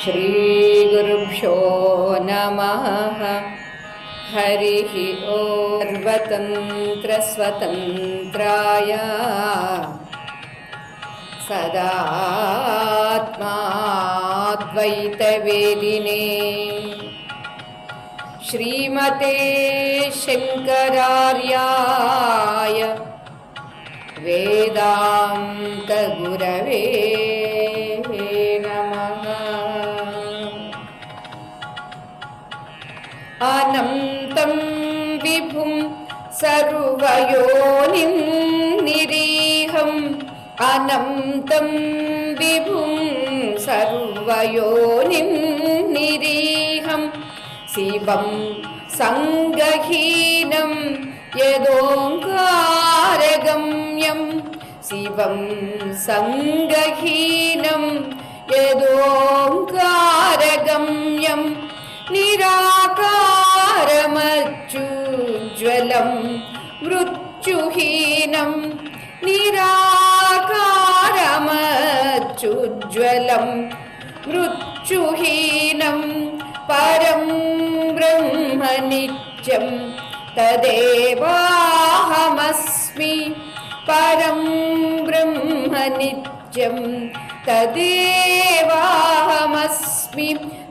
श्रीगुरुभ्यो नमः। हरिः ॐ। सर्वतन्त्रस्वतन्त्राय सदात्माद्वैतवेदिने श्रीमते शङ्करार्याय वेदान्तगुरवे नमः। अनन्तं विभुं सर्वयोनिं निरीहम् अनन्तं विभुं सर्वयोनिं निरीहम् शिवं सङ्गहीनं यदोङ्कारगम्यं शिवं सङ्गहीनं यदोङ्कारगम्यं निराकारमच्युज्ज्वलं मृत्युहीनं निराकारमच्युज्ज्वलं मृत्युहीनं परं ब्रह्म नित्यं तदेवाहमस्मि परं ब्रह्म नित्यं तदेवाहमस्मि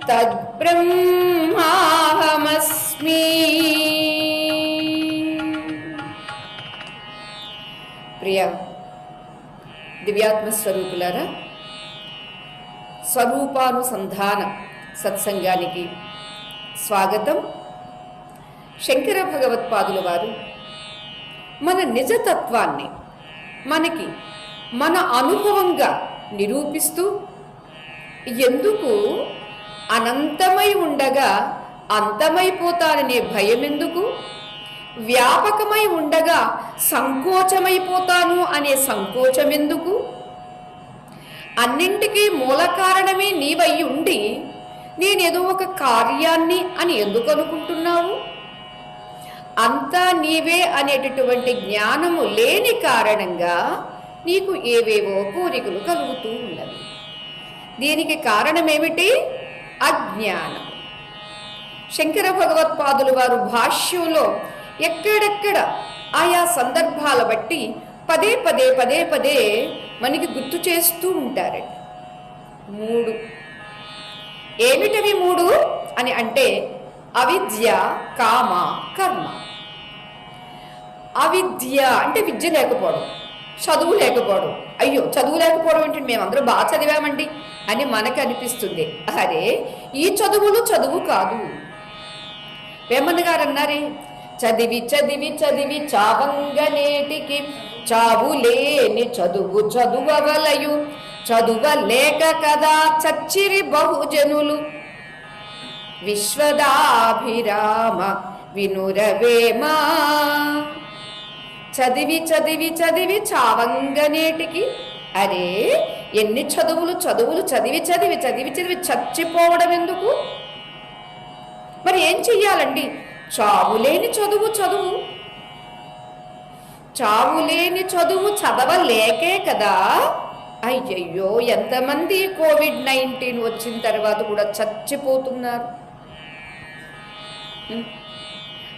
तद्ब्रह्माहमस्मि। ప్రియ దివ్యాత్మ స్వరూపులారా, స్వరూపానుసంధాన సత్సంగానికి స్వాగతం. శంకర భగవత్పాదుల వారు మన నిజతత్వాన్ని మనకి మన అనుభవంగా నిరూపిస్తూ, ఎందుకు అనంతమై ఉండగా అంతమైపోతాననే భయం ఎందుకు, వ్యాపకమై ఉండగా సంకోచమైపోతాను అనే సంకోచం ఎందుకు, అన్నింటికీ మూల కారణమే నీవై ఉండి నేనేదో ఒక కార్యాన్ని అని ఎందుకు అనుకుంటున్నావు, అంతా నీవే అనేటటువంటి జ్ఞానము లేని కారణంగా నీకు ఏవేవో కోరికలు కలుగుతూ ఉన్నవి. దీనికి కారణమేమిటి? అజ్ఞానం. శంకర భగవత్పాదుల వారు భాష్యంలో ఎక్కడెక్కడ ఆయా సందర్భాల బట్టి పదే పదే పదే పదే మనకి గుర్తు చేస్తూ ఉంటారండి. 3 ఏమిటవి 3 అని అంటే అవిద్య, కామ, కర్మ. అవిద్య అంటే విద్య లేకపోవడం, చదువు లేకపోవడం. అయ్యో చదువు లేకపోవడం అంటే మేమందరం బాగా చదివామండి అని మనకు అనిపిస్తుంది. అరే, ఈ చదువులు చదువు కాదు. వేమన్న గారు అన్నారే, చదివి చదివి చదివి చావంగనేటికి చావులేని చదువు చదువవలయు చదువలేక కదా చచ్చిరి బహుజనులు విశ్వదాభిరామ వినురవేమా. చదివి చదివి చదివి చావంగనేటికి, అరే ఎన్ని చదువులు చదివి చదివి చదివి చదివి చచ్చిపోవడం ఎందుకు? మరి ఏం చెయ్యాలండి? చావులేని చదువు చావులేని చదువు చదవలేకే కదా. అయ్యయ్యో, ఎంతమంది కోవిడ్-19 వచ్చిన తర్వాత కూడా చచ్చిపోతున్నారు.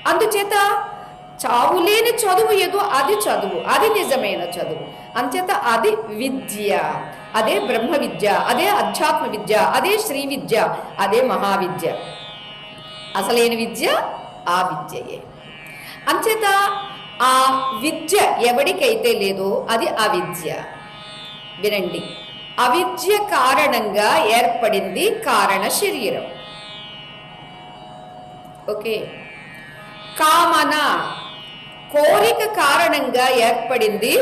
అందుచేత చావులేని చదువు ఏదో అది చదువు, అది నిజమైన చదువు. అంచేత అది విద్య, అదే బ్రహ్మ విద్య, అదే అధ్యాత్మ విద్య, అదే శ్రీ విద్య, అదే మహావిద్య. అసలైన విద్య ఆ విద్యయే. అంచేత ఆ విద్య ఎవడికైతే లేదో అది అవిద్య. వినండి, అవిద్య కారణంగా ఏర్పడింది కారణ శరీరం. ఓకే. కామన, కోరిక కారణంగా ఏర్పడింది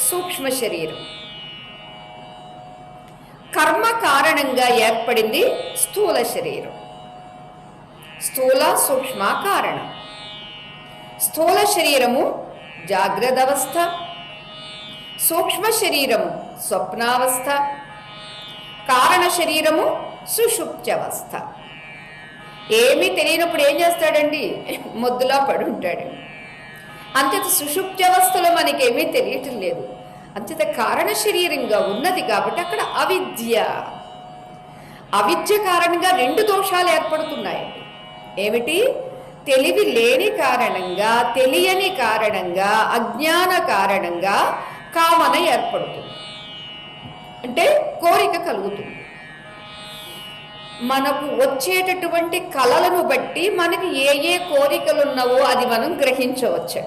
సూక్ష్మ శరీరం. కర్మ కారణంగా ఏర్పడింది స్థూల శరీరం. స్థూల సూక్ష్మ కారణం. స్థూల శరీరము జాగ్రత్త అవస్థ, సూక్ష్మ శరీరము స్వప్నావస్థ, కారణ శరీరము సుషుప్త్యవస్థ. ఏమీ తెలియనప్పుడు ఏం చేస్తాడండి? మొద్దులా పడి ఉంటాడు. అంతేత సుషుప్త్యవస్థలో మనకేమీ తెలియటం లేదు. అంతేత కారణ శరీరంగా ఉన్నది కాబట్టి అక్కడ అవిద్య. అవిద్య కారణంగా రెండు దోషాలు ఏర్పడుతున్నాయండి. ఏమిటి? తెలివి లేని కారణంగా, తెలియని కారణంగా, అజ్ఞాన కారణంగా కామన ఏర్పడుతుంది. అంటే కోరిక కలుగుతుంది. మనకు వచ్చేటటువంటి కళలను బట్టి మనకి ఏ ఏ కోరికలు ఉన్నావో అది మనం గ్రహించవచ్చు.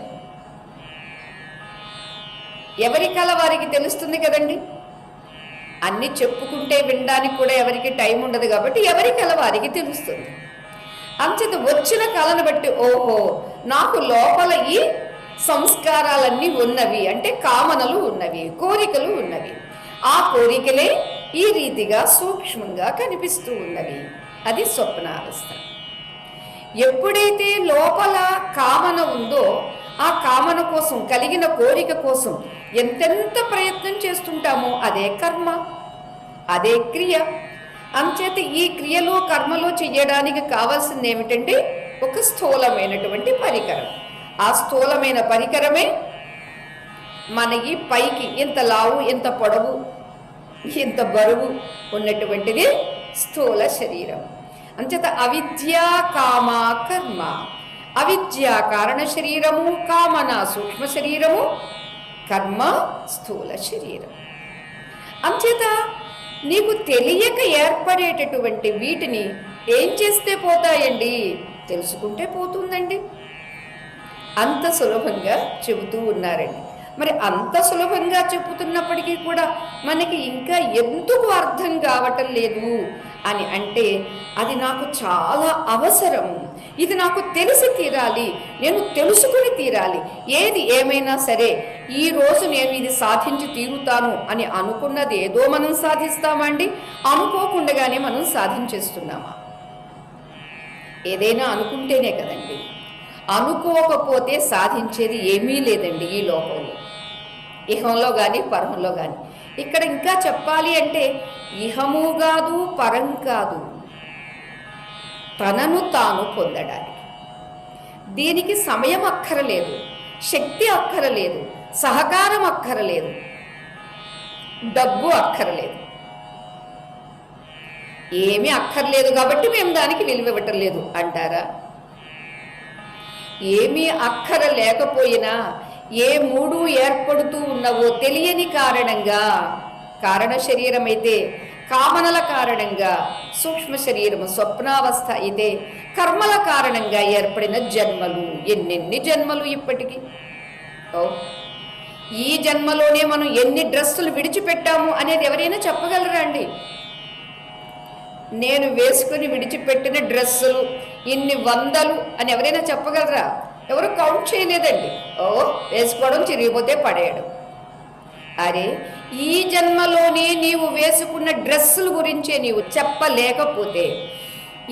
ఎవరి కళ వారికి తెలుస్తుంది కదండి. అన్ని చెప్పుకుంటే వినడానికి కూడా ఎవరికి టైం ఉండదు కాబట్టి ఎవరి కళ వారికి తెలుస్తుంది. అంచేత వచ్చిన కళను బట్టి ఓహో నాకు లోపల ఈ సంస్కారాలన్నీ ఉన్నవి, అంటే కామనలు ఉన్నవి, కోరికలు ఉన్నవి. ఆ కోరికలే ఈ రీతిగా సూక్ష్మంగా కనిపిస్తూ ఉన్నవి. అది స్వప్నావస్థ. ఎప్పుడైతే లోపల కామన ఉందో ఆ కామన కోసం, కలిగిన కోరిక కోసం ఎంతెంత ప్రయత్నం చేస్తుంటామో అదే కర్మ, అదే క్రియ. అంచేత ఈ క్రియలో కర్మలో చెయ్యడానికి కావాల్సింది ఏమిటంటే ఒక స్థూలమైనటువంటి పరికరం. ఆ స్థూలమైన పరికరమే మన ఈ పైకి ఇంత లావు, ఇంత పొడవు, ఇంత బరువు ఉన్నటువంటిది స్థూల శరీరం. అంచేత అవిద్యా కామ కర్మ. అవిద్య కారణ శరీరము, కామన సూక్ష్మ శరీరము, కర్మ స్థూల శరీరం. అంచేత నీకు తెలియక ఏర్పడేటటువంటి వీటిని ఏం చేస్తే పోతాయండి? తెలుసుకుంటే పోతుందండి. అంత సులభంగా చెబుతూ ఉన్నారండి. మరి అంత సులభంగా చెబుతున్నప్పటికీ కూడా మనకి ఇంకా ఎందుకు అర్థం కావటం లేదు అని అంటే అది నాకు చాలా అవసరం, ఇది నాకు తెలిసి తీరాలి, నేను తెలుసుకుని తీరాలి. ఏది ఏమైనా సరే ఈరోజు నేను ఇది సాధించి తీరుతాను అని అనుకున్నది ఏదో మనం సాధిస్తామండి, అనుకోకుండానే మనం సాధించేస్తున్నామా? ఏదైనా అనుకుంటేనే కదండి. అనుకోకపోతే సాధించేది ఏమీ లేదండి ఈ లోకంలో, ఇహంలో కానీ పరంలో కానీ. ఇక్కడ ఇంకా చెప్పాలి అంటే ఇహము కాదు, పరం కాదు, తనను తాను పొందడానికి. దీనికి సమయం అక్కరలేదు, శక్తి అక్కరలేదు, సహకారం అక్కరలేదు, డబ్బు అక్కరలేదు, ఏమీ అక్కర్లేదు కాబట్టి మేము దానికి విలువివ్వటం లేదు అంటారా? ఏమీ అక్కర లేకపోయినా ఏ మూడు ఏర్పడుతూ ఉన్నవో తెలియని కారణంగా, కారణ శరీరం అయితే కామనల కారణంగా, సూక్ష్మ శరీరము స్వప్నావస్థ అయితే కర్మల కారణంగా ఏర్పడిన జన్మలు ఎన్నెన్ని జన్మలు ఇప్పటికీ. ఈ జన్మలోనే మనం ఎన్ని డ్రెస్సులు విడిచిపెట్టాము అనేది ఎవరైనా చెప్పగలరా అండి? నేను వేసుకుని విడిచిపెట్టిన డ్రెస్సులు ఇన్ని వందలు అని ఎవరైనా చెప్పగలరా? ఎవరు కౌంట్ చేయలేదండి. వేసుకోవడం, చిరిగిపోతే పడేయడం. అరే ఈ జన్మలోనే నీవు వేసుకున్న డ్రెస్సుల గురించే నీవు చెప్పలేకపోతే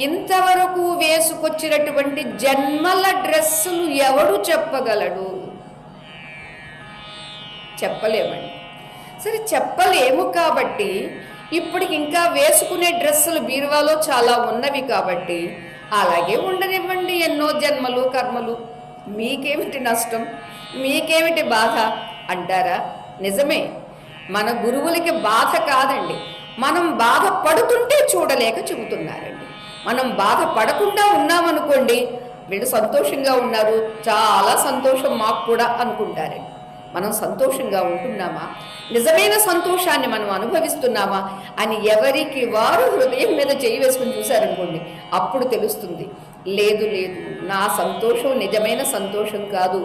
ఇంతవరకు వేసుకొచ్చినటువంటి జన్మల డ్రెస్సులు ఎవడు చెప్పగలడు? చెప్పలేమండి. సరే చెప్పలేము కాబట్టి ఇప్పటికి ఇంకా వేసుకునే డ్రెస్సులు బీరువాలో చాలా ఉన్నవి కాబట్టి అలాగే ఉండనివ్వండి. ఎన్నో జన్మలు కర్మలు, మీకేమిటి నష్టం, మీకేమిటి బాధ అంటారా? నిజమే, మన గురువులకి బాధ కాదండి, మనం బాధ పడుతుంటే చూడలేక చెబుతున్నారండి. మనం బాధ పడకుండా ఉన్నామనుకోండి, వీళ్ళు సంతోషంగా ఉన్నారు, చాలా సంతోషం మాకు కూడా అనుకుంటారండి. మనం సంతోషంగా ఉంటున్నామా, నిజమైన సంతోషాన్ని మనం అనుభవిస్తున్నామా అని ఎవరికి వారు హృదయం మీద చేయి వేసుకుని చూశారనుకోండి, అప్పుడు తెలుస్తుంది. లేదు లేదు, నా సంతోషం నిజమైన సంతోషం కాదు,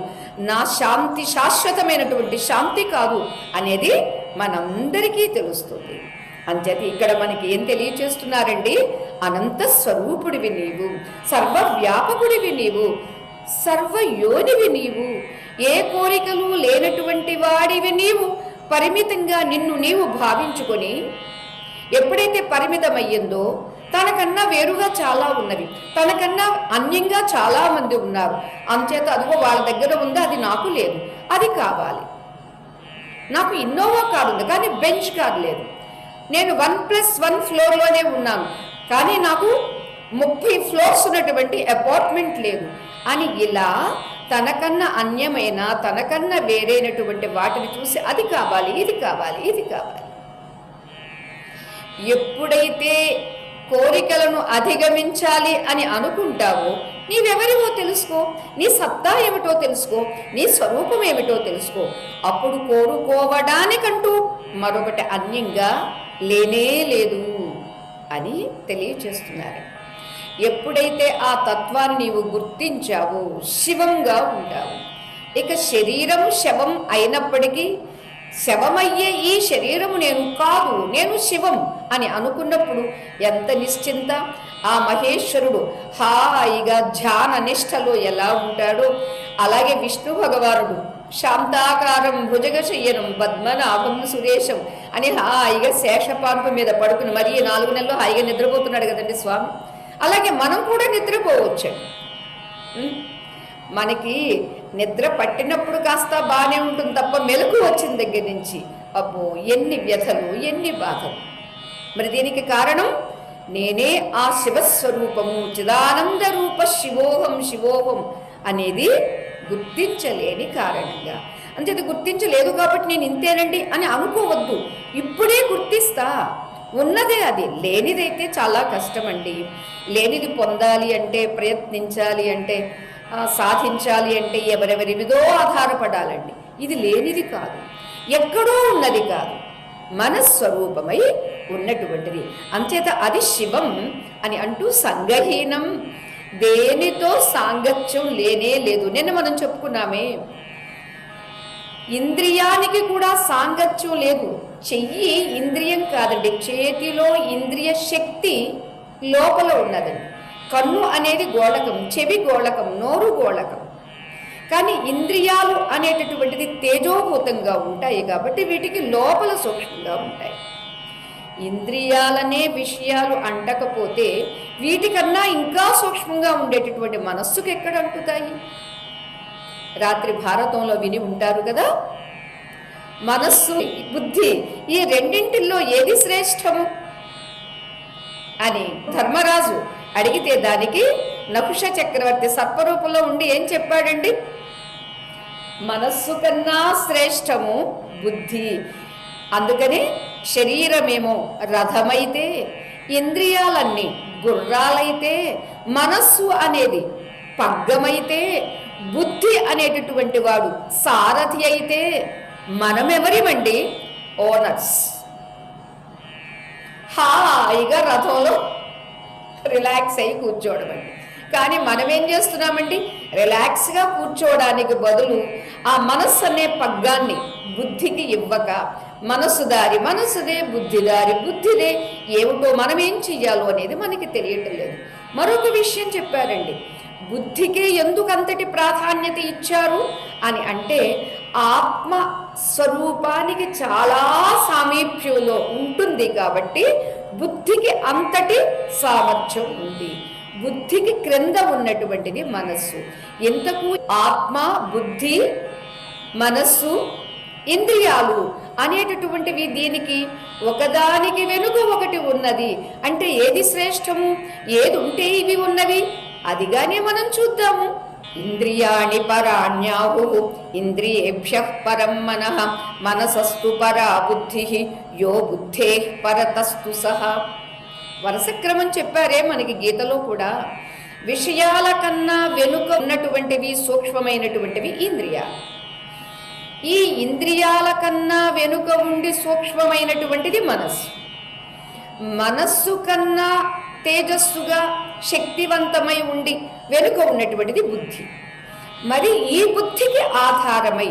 నా శాంతి శాశ్వతమైనటువంటి శాంతి కాదు అనేది మనందరికీ తెలుస్తుంది. అంచేత ఇక్కడ మనకి ఏం తెలియచేస్తున్నారండి? అనంత స్వరూపుడివి నీవు, సర్వవ్యాపకుడివి నీవు, సర్వయోనివి నీవు, ఏ కోరికలు లేనటువంటి వాడివి నీవు. పరిమితంగా నిన్ను నీవు భావించుకొని ఎప్పుడైతే పరిమితమయ్యిందో తనకన్నా వేరుగా చాలా ఉన్నవి, తనకన్నా అన్యంగా చాలా మంది ఉన్నారు. అంచేత అదిగో వాళ్ళ దగ్గర ఉంది, అది నాకు లేదు, అది కావాలి. నాకు ఇన్నోవా కారు ఉంది కానీ బెంచ్ కార్ లేదు. నేను 1+1 ఫ్లోర్లోనే ఉన్నాను కానీ నాకు 30 ఫ్లోర్స్ ఉన్నటువంటి అపార్ట్మెంట్ లేదు అని ఇలా తనకన్నా అన్యమైన, తనకన్నా వేరైనటువంటి వాటిని చూసి అది కావాలి, ఇది కావాలి, ఇది కావాలి. ఎప్పుడైతే కోరికలను అధిగమించాలి అని అనుకుంటావో నీవెవరివో తెలుసుకో, నీ సత్తా ఏమిటో తెలుసుకో, నీ స్వరూపం ఏమిటో తెలుసుకో. అప్పుడు కోరుకోవడానికంటూ మరొకటి అన్యంగా లేనే లేదు అని తెలియచేస్తున్నారు. ఎప్పుడైతే ఆ తత్వాన్ని నీవు గుర్తించావో శివంగా ఉంటావు. ఇక శరీరము శవం అయినప్పటికీ శవమయ్యే ఈ శరీరము నేను కాదు, నేను శివం అని అనుకున్నప్పుడు ఎంత నిశ్చింత. ఆ మహేశ్వరుడు హాయిగా ధ్యాన నిష్టలో ఎలా ఉంటాడో అలాగే విష్ణు భగవానుడు శాంతాకారం భుజగశయ్యనం పద్మనాభం సురేశం అని హాయిగా శేషపాన్పు మీద పడుకుని మరీ 4 నెలలు హాయిగా నిద్రపోతున్నాడు కదండి స్వామి. అలాగే మనం కూడా నిద్రపోవచ్చండి. మనకి నిద్ర పట్టినప్పుడు కాస్త బాగానే ఉంటుంది తప్ప మెలకు వచ్చిన దగ్గర నుంచి అబ్బో ఎన్ని వ్యధలు, ఎన్ని బాధలు. మరి దీనికి కారణం నేనే ఆ శివస్వరూపము, చిదానంద రూప శివోహం శివోహం అనేది గుర్తించలేని కారణంగా. అంతే, గుర్తించలేదు కాబట్టి నేను ఇంతేనండి అని అనుకోవద్దు. ఇప్పుడే గుర్తిస్తా. ఉన్నదే అది, లేనిదైతే చాలా కష్టమండి. లేనిది పొందాలి అంటే, ప్రయత్నించాలి అంటే, సాధించాలి అంటే ఎవరెవరి మీదో ఆధారపడాలండి. ఇది లేనిది కాదు, ఎక్కడో ఉన్నది కాదు, మనస్వరూపమై ఉన్నటువంటిది. అంచేత అది శివం అని అంటూ సంగహీనం, దేనితో సాంగత్యం లేనే లేదు. నిన్న మనం చెప్పుకున్నామే, ఇంద్రియానికి కూడా సాంగత్యం లేదు. చెయ్యి ఇంద్రియం కాదండి, చేతిలో ఇంద్రియ శక్తి లోపల ఉన్నదండి. కన్ను అనేది గోళకం, చెవి గోళకం, నోరు గోళకం. కానీ ఇంద్రియాలు అనేటటువంటిది తేజోభూతంగా ఉంటాయి కాబట్టి వీటికి లోపల సూక్ష్మంగా ఉంటాయి. ఇంద్రియాలనే విషయాలు అంటకపోతే వీటికన్నా ఇంకా సూక్ష్మంగా ఉండేటటువంటి మనస్సుకు ఎక్కడ అంటుతాయి? రాత్రి భారతంలో విని ఉంటారు కదా, మనస్సు బుద్ధి ఈ రెండింటిల్లో ఏది శ్రేష్టము అని ధర్మరాజు అడిగితే దానికి నకుష చక్రవర్తి సర్పరూపంలో ఉండి ఏం చెప్పాడండి? మనస్సు కన్నా శ్రేష్టము బుద్ధి. అందుకని శరీరమేమో రథమైతే, ఇంద్రియాలన్నీ గుర్రాలైతే, మనస్సు అనేది పగ్గమైతే, బుద్ధి అనేటటువంటి వాడు సారథి అయితే మనమెవరిమండి? ఓనర్స్. హాయిగా రథంలో రిలాక్స్ అయ్యి కూర్చోవడమండి. కానీ మనం ఏం చేస్తున్నామండి? రిలాక్స్గా కూర్చోవడానికి బదులు ఆ మనస్సు అనే పగ్గాన్ని బుద్ధికి ఇవ్వక, మనస్సు దారి మనస్సుదే, బుద్ధి దారి బుద్ధిదే, ఏమిటో మనం ఏం చెయ్యాలో అనేది మనకి తెలియటం లేదు. మరొక విషయం చెప్పారండి, బుద్ధికే ఎందుకు అంతటి ప్రాధాన్యత ఇచ్చారు అని అంటే ఆత్మ స్వరూపానికి చాలా సామీప్యంలో ఉంటుంది కాబట్టి బుద్ధికి అంతటి సామర్థ్యం ఉంది. బుద్ధికి క్రింద ఉన్నటువంటిది మనస్సు. ఎంతకు ఆత్మ, బుద్ధి, మనస్సు, ఇంద్రియాలు అనేటటువంటివి దీనికి ఒకదానికి వెనుక ఒకటి ఉన్నది. అంటే ఏది శ్రేష్టము, ఏది ఉంటే ఇవి ఉన్నవి అదిగానే మనం చూద్దాము. ఇంద్రియాణి పరాణ్యాహు ఇంద్రియేభ్యః పరం మనః మనసస్తు పరా బుద్ధి యో బుద్ధే పరతస్తు సహ. వరుస క్రమం చెప్పారే మనకి గీతలో కూడా. విషయాల కన్నా వెనుక ఉన్నటువంటివి సూక్ష్మమైనటువంటివి ఇంద్రియాలు. ఈ ఇంద్రియాల కన్నా వెనుక ఉండి సూక్ష్మమైనటువంటిది మనస్సు. మనస్సు కన్నా తేజస్సుగా శక్తివంతమై ఉండి వెనుక ఉన్నటువంటిది బుద్ధి. మరి ఈ బుద్ధికి ఆధారమై,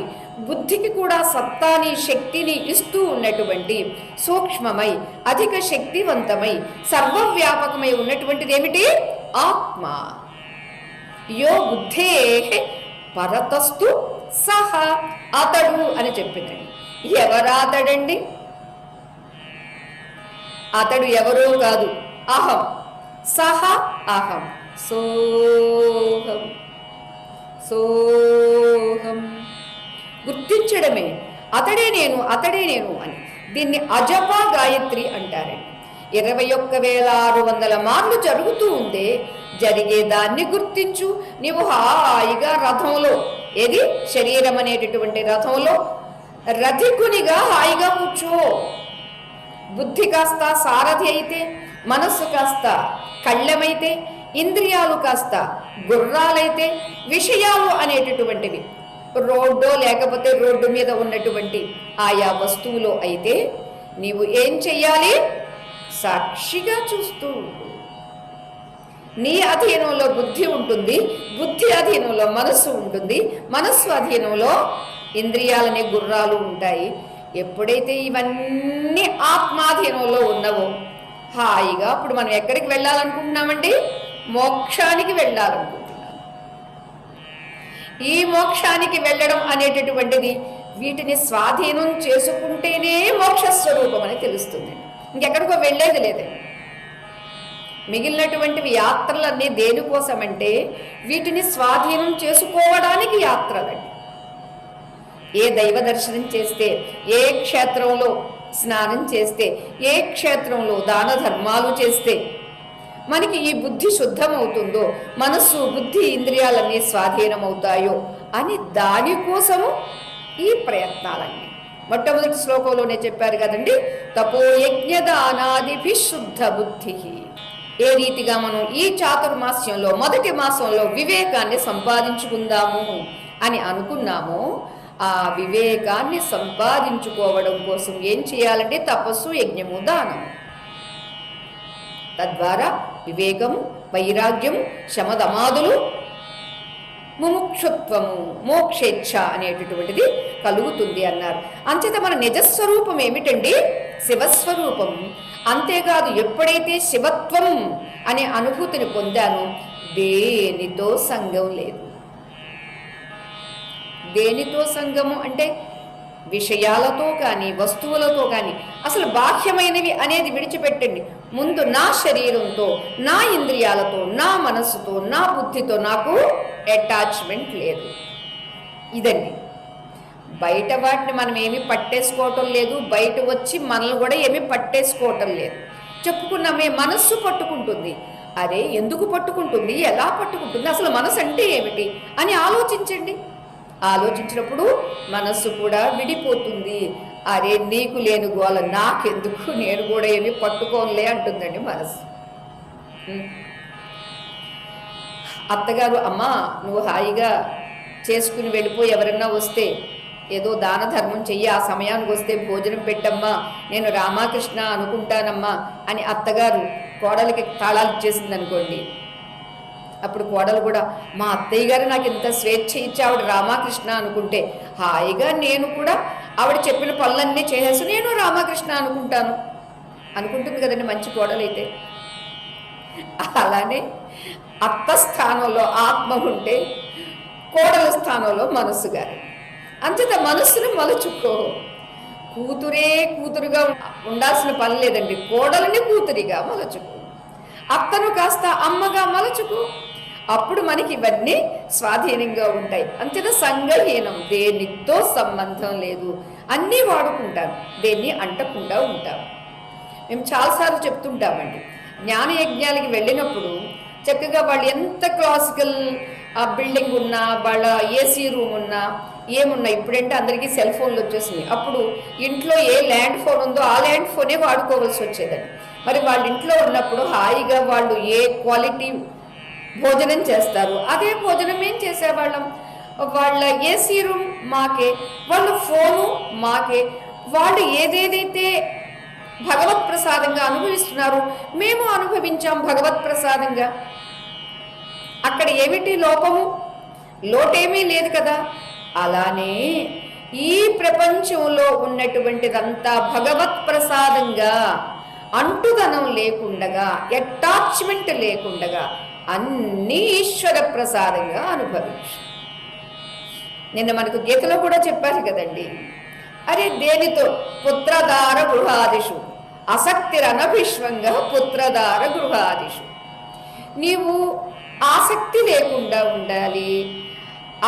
బుద్ధికి కూడా సత్తాని శక్తిని ఇస్తూ ఉన్నటువంటి సూక్ష్మమై, అధిక శక్తివంతమై, సర్వవ్యాపకమై ఉన్నటువంటిది ఏమిటి? ఆత్మ. యో బుద్ధే పరతస్తు సహ, అతడు అని చెప్పిందండి. ఎవరాతడండి? అతడు ఎవరో కాదు, అహం. సహ అహం. సోహం. సోహం గుర్తించడమే. అతడే నేను, అతడే నేను అని. దీన్ని అజప గాయత్రి అంటారండి. 21,600 మార్లు జరుగుతూ ఉందే, జరిగేదాన్ని గుర్తించు. నీవు హాయిగా రథంలో, ఏది శరీరం అనేటటువంటి రథంలో రథికునిగా హాయిగా కూర్చో. బుద్ధి కాస్త సారథి అయితే, మనస్సు కాస్త కళ్ళమైతే, ఇంద్రియాలు కాస్త గుర్రాలైతే, విషయాలు అనేటటువంటివి రోడ్డో లేకపోతే రోడ్డు మీద ఉన్నటువంటి ఆయా వస్తువులో అయితే నీవు ఏం చెయ్యాలి? సాక్షిగా చూస్తూ ఉండు. నీ అధీనంలో బుద్ధి ఉంటుంది, బుద్ధి అధీనంలో మనస్సు ఉంటుంది, మనస్సు అధీనంలో ఇంద్రియాలనే గుర్రాలు ఉంటాయి. ఎప్పుడైతే ఇవన్నీ ఆత్మాధీనంలో ఉన్నవో హాయిగా అప్పుడు మనం ఎక్కడికి వెళ్ళాలనుకుంటున్నామండి? మోక్షానికి వెళ్ళాలనుకుంటున్నాం. ఈ మోక్షానికి వెళ్ళడం అనేటటువంటిది వీటిని స్వాధీనం చేసుకుంటేనే మోక్షస్వరూపం అని తెలుస్తుంది. ఇంకెక్కడికో వెళ్ళేది లేదండి. మిగిలినటువంటివి యాత్రలన్నీ దేనికోసమంటే వీటిని స్వాధీనం చేసుకోవడానికి యాత్రలండి. ఏ దైవ దర్శనం చేస్తే, ఏ క్షేత్రంలో స్నానం చేస్తే, ఏ క్షేత్రంలో దాన ధర్మాలు చేస్తే మనకి ఈ బుద్ధి శుద్ధమవుతుందో, మనస్సు బుద్ధి ఇంద్రియాలన్నీ స్వాధీనమవుతాయో అని దానికోసము ఈ ప్రయత్నాలన్నీ. మొట్టమొదటి శ్లోకంలోనే చెప్పారు కదండి, తపోయజ్ఞదానాదిభి శుద్ధ బుద్ధి. ఏ రీతిగా మనం ఈ చాతుర్మాస్యంలో మొదటి మాసంలో వివేకాన్ని సంపాదించుకుందాము అని అనుకున్నామో, ఆ వివేకాన్ని సంపాదించుకోవడం కోసం ఏం చేయాలంటే తపస్సు, యజ్ఞము, దానము. తద్వారా వివేకము, వైరాగ్యము, శమదమాదులు, ముముక్షుత్వము, మోక్షేచ్ఛ అనేటటువంటిది కలుగుతుంది అన్నారు. అంచేత మన నిజస్వరూపం ఏమిటండి? శివస్వరూపం. అంతేకాదు, ఎప్పుడైతే శివత్వం అనే అనుభూతిని పొందానో దేనితో సంగం లేదు. దేనితో సంగము అంటే విషయాలతో కానీ, వస్తువులతో కానీ, అసలు బాహ్యమైనవి అనేది విడిచిపెట్టండి. ముందు నా శరీరంతో, నా ఇంద్రియాలతో, నా మనస్సుతో, నా బుద్ధితో నాకు అటాచ్మెంట్ లేదు. ఇదండి. బయట వాటిని మనం ఏమి పట్టేసుకోవటం లేదు, బయట వచ్చి మనల్ని కూడా ఏమి పట్టేసుకోవటం లేదు. చెప్పుకున్నామే, మనస్సు పట్టుకుంటుంది. అరే ఎందుకు పట్టుకుంటుంది, ఎలా పట్టుకుంటుంది, అసలు మనసు అంటే ఏమిటి అని ఆలోచించండి. ఆలోచించినప్పుడు మనస్సు కూడా విడిపోతుంది. అరే నీకు లేని గోల నాకెందుకు, నేను కూడా ఏమి పట్టుకోలే అంటుందండి మనస్సు. అత్తగారు, అమ్మా నువ్వు హాయిగా చేసుకుని వెళ్ళిపోయి ఎవరన్నా వస్తే ఏదో దాన ధర్మం చెయ్యి, ఆ సమయానికి వస్తే భోజనం పెట్టమ్మా, నేను రామకృష్ణ అనుకుంటానమ్మా అని అత్తగారు కోడలికి తాళాలు ఇచ్చేసింది అనుకోండి. అప్పుడు కోడలు కూడా మా అత్తయ్య గారు నాకు ఇంత స్వేచ్ఛ ఇచ్చి ఆవిడ రామకృష్ణ అనుకుంటే హాయిగా నేను కూడా ఆవిడ చెప్పిన పనులన్నీ చేసేసి నేను రామకృష్ణ అనుకుంటుంది కదండి మంచి కోడలైతే. అలానే అత్త స్థానంలో ఆత్మ ఉంటే కోడల స్థానంలో మనస్సు గారు. అంచేత మనస్సును మలుచుకో. కూతురే కూతురుగా ఉండాల్సిన పని లేదండి, కోడలని కూతురిగా మలుచుకో. అత్తను కాస్త అమ్మగా మలుచుకో. అప్పుడు మనకి ఇవన్నీ స్వాధీనంగా ఉంటాయి. అంతేనా సంగహీనం, దేనితో సంబంధం లేదు, అన్నీ వాడుకుంటాను, దేన్ని అంటకుండా ఉంటాము. మేము చాలాసార్లు చెప్తుంటామండి, జ్ఞానయజ్ఞాలకి వెళ్ళినప్పుడు చక్కగా వాళ్ళు ఎంత క్లాసికల్ బిల్డింగ్ ఉన్నా, వాళ్ళ ఏసీ రూమ్ ఉన్నా, ఏమున్నా, ఇప్పుడంటే అందరికీ సెల్ ఫోన్లు వచ్చేసినాయి. అప్పుడు ఇంట్లో ఏ ల్యాండ్ ఫోన్ ఉందో ఆ ల్యాండ్ ఫోనే వాడుకోవాల్సి వచ్చేదండి. మరి వాళ్ళ ఇంట్లో ఉన్నప్పుడు హాయిగా వాళ్ళు ఏ క్వాలిటీ భోజనం చేస్తారు అదే భోజనం ఏం చేసేవాళ్ళం. వాళ్ళ ఏసీ రూమ్ మాకే, వాళ్ళ ఫోను మాకే, వాళ్ళు ఏదేదైతే భగవత్ ప్రసాదంగా అనుభవిస్తున్నారు మేము అనుభవించాం భగవత్ ప్రసాదంగా. అక్కడ ఏమిటి లోపము, లోటేమీ లేదు కదా. అలానే ఈ ప్రపంచంలో ఉన్నటువంటిదంతా భగవత్ ప్రసాదంగా, అంటుదనం లేకుండగా, అటాచ్మెంట్ లేకుండగా అన్నీ ఈశ్వర ప్రసాదంగా అనుభవించు. నిన్న మనకు గీతలో కూడా చెప్పారు కదండి, అరే దేనితో పుత్రధార గృహాదిషు ఆసక్తిరనభిష్వంగ పుత్రదార గృహాదిషు. నీవు ఆసక్తి లేకుండా ఉండాలి,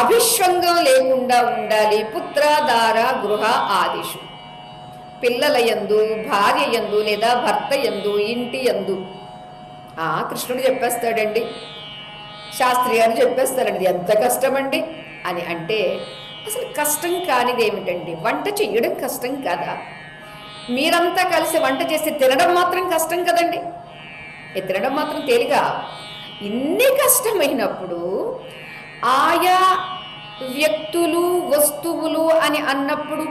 అభిష్వంగం లేకుండా ఉండాలి. పుత్రదార గృహ ఆదిషు, పిల్లల యందు, భార్య యందు లేదా భర్త యందు, ఇంటి యందు. కృష్ణుడు చెప్పేస్తాడండి, శాస్త్రి గారు చెప్పేస్తారండి, ఎంత కష్టమండి అని. అంటే అసలు కష్టం కానిది ఏమిటండి? వంట చెయ్యడం కష్టం కాదా? మీరంతా కలిసి వంట చేస్తే తినడం మాత్రం కష్టం కదండి. తినడం మాత్రం తేలిక. ఇన్ని కష్టమైనప్పుడు ఆయా వ్యక్తులు, వస్తువులు అని అన్నప్పుడు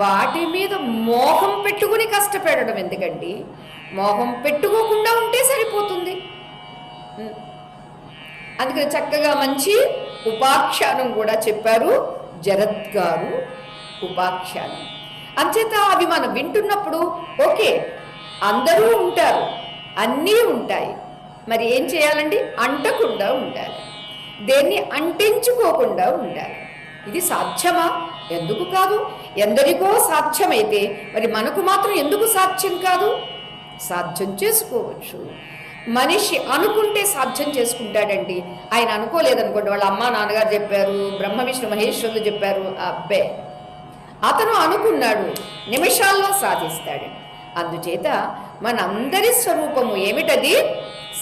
వాటి మీద మోహం పెట్టుకుని కష్టపెట్టడం ఎందుకండి? మోహం పెట్టుకోకుండా ఉంటే సరిపోతుంది. అందుకని చక్కగా మంచి ఉపాఖ్యానం కూడా చెప్పారు జరత్ గారు, ఉపాఖ్యానం. అంచేత అవి మనం వింటున్నప్పుడు ఓకే, అందరూ ఉంటారు, అన్నీ ఉంటాయి, మరి ఏం చేయాలండి? అంటకుండా ఉండాలి, దేన్ని అంటించుకోకుండా ఉండాలి. ఇది సాధ్యమా? ఎందుకు కాదు? ఎందరికో సాధ్యమైతే మరి మనకు మాత్రం ఎందుకు సాధ్యం కాదు? సాధ్యం చేసుకోవచ్చు. మనిషి అనుకుంటే సాధ్యం చేసుకుంటాడండి. ఆయన అనుకోలేదనుకోండి, వాళ్ళ అమ్మ నాన్నగారు చెప్పారు, బ్రహ్మ విష్ణు మహేశ్వరులు చెప్పారు, అబ్బే అతను అనుకున్నాడు, నిమిషాల్లో సాధిస్తాడు. అందుచేత మనందరి స్వరూపము ఏమిటది?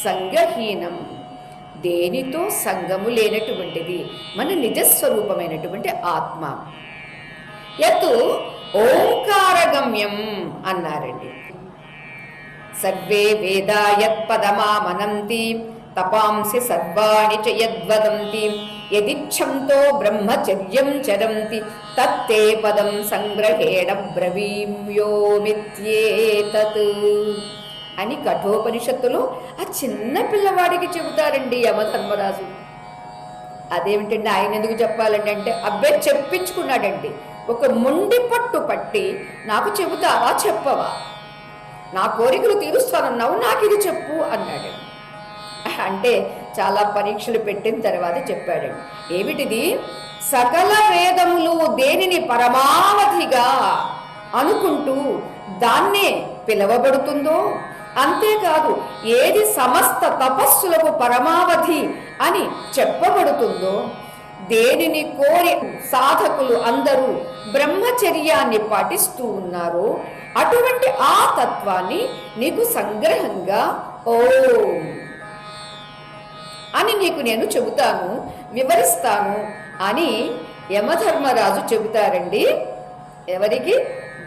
సంగహీనం, దేనితో సంగము లేనటువంటిది మన నిజస్వరూపమైనటువంటి ఆత్మ. యత్ ఓంకారగమ్యం అన్నారండి. సర్వే వేదా యత్పదమామనంతి తపాంసి సర్వాణి చ యద్వదంతి యదిచ్ఛంతో బ్రహ్మచర్యం చరంతి తత్తే పదం సంగ్రహేణ బ్రవీమ్యోమిత్యేతత్ అని కఠోపనిషత్తులో ఆ చిన్న పిల్లవాడికి చెబుతారండి యమధర్మరాజు. అదేమిటండి ఆయన ఎందుకు చెప్పాలండి అంటే, అబ్బే చెప్పించుకున్నాడండి. ఒక మొండి పట్టు పట్టి నాకు చెబుతావా చెప్పవా, నా కోరికలు తీరుస్తానన్నావు, నాకు ఇది చెప్పు అన్నాడు. అంటే చాలా పరీక్షలు పెట్టిన తర్వాత చెప్పాడండి. ఏమిటిది? సకల వేదములు దేనిని పరమావధిగా అనుకుంటూ దాన్నే పిలవబడుతుందో, అంతేకాదు ఏది సమస్త తపస్సులకు పరమావధి అని చెప్పబడుతుందో, దేనిని కోరి సాధకులు అందరూ బ్రహ్మచర్యాన్ని పాటిస్తూ ఉన్నారో అటువంటి ఆ తత్వాన్ని నీకు సంగ్రహంగా ఓం అని నీకు నేను చెబుతాను, వివరిస్తాను అని యమధర్మరాజు చెబుతారండి. ఎవరికి?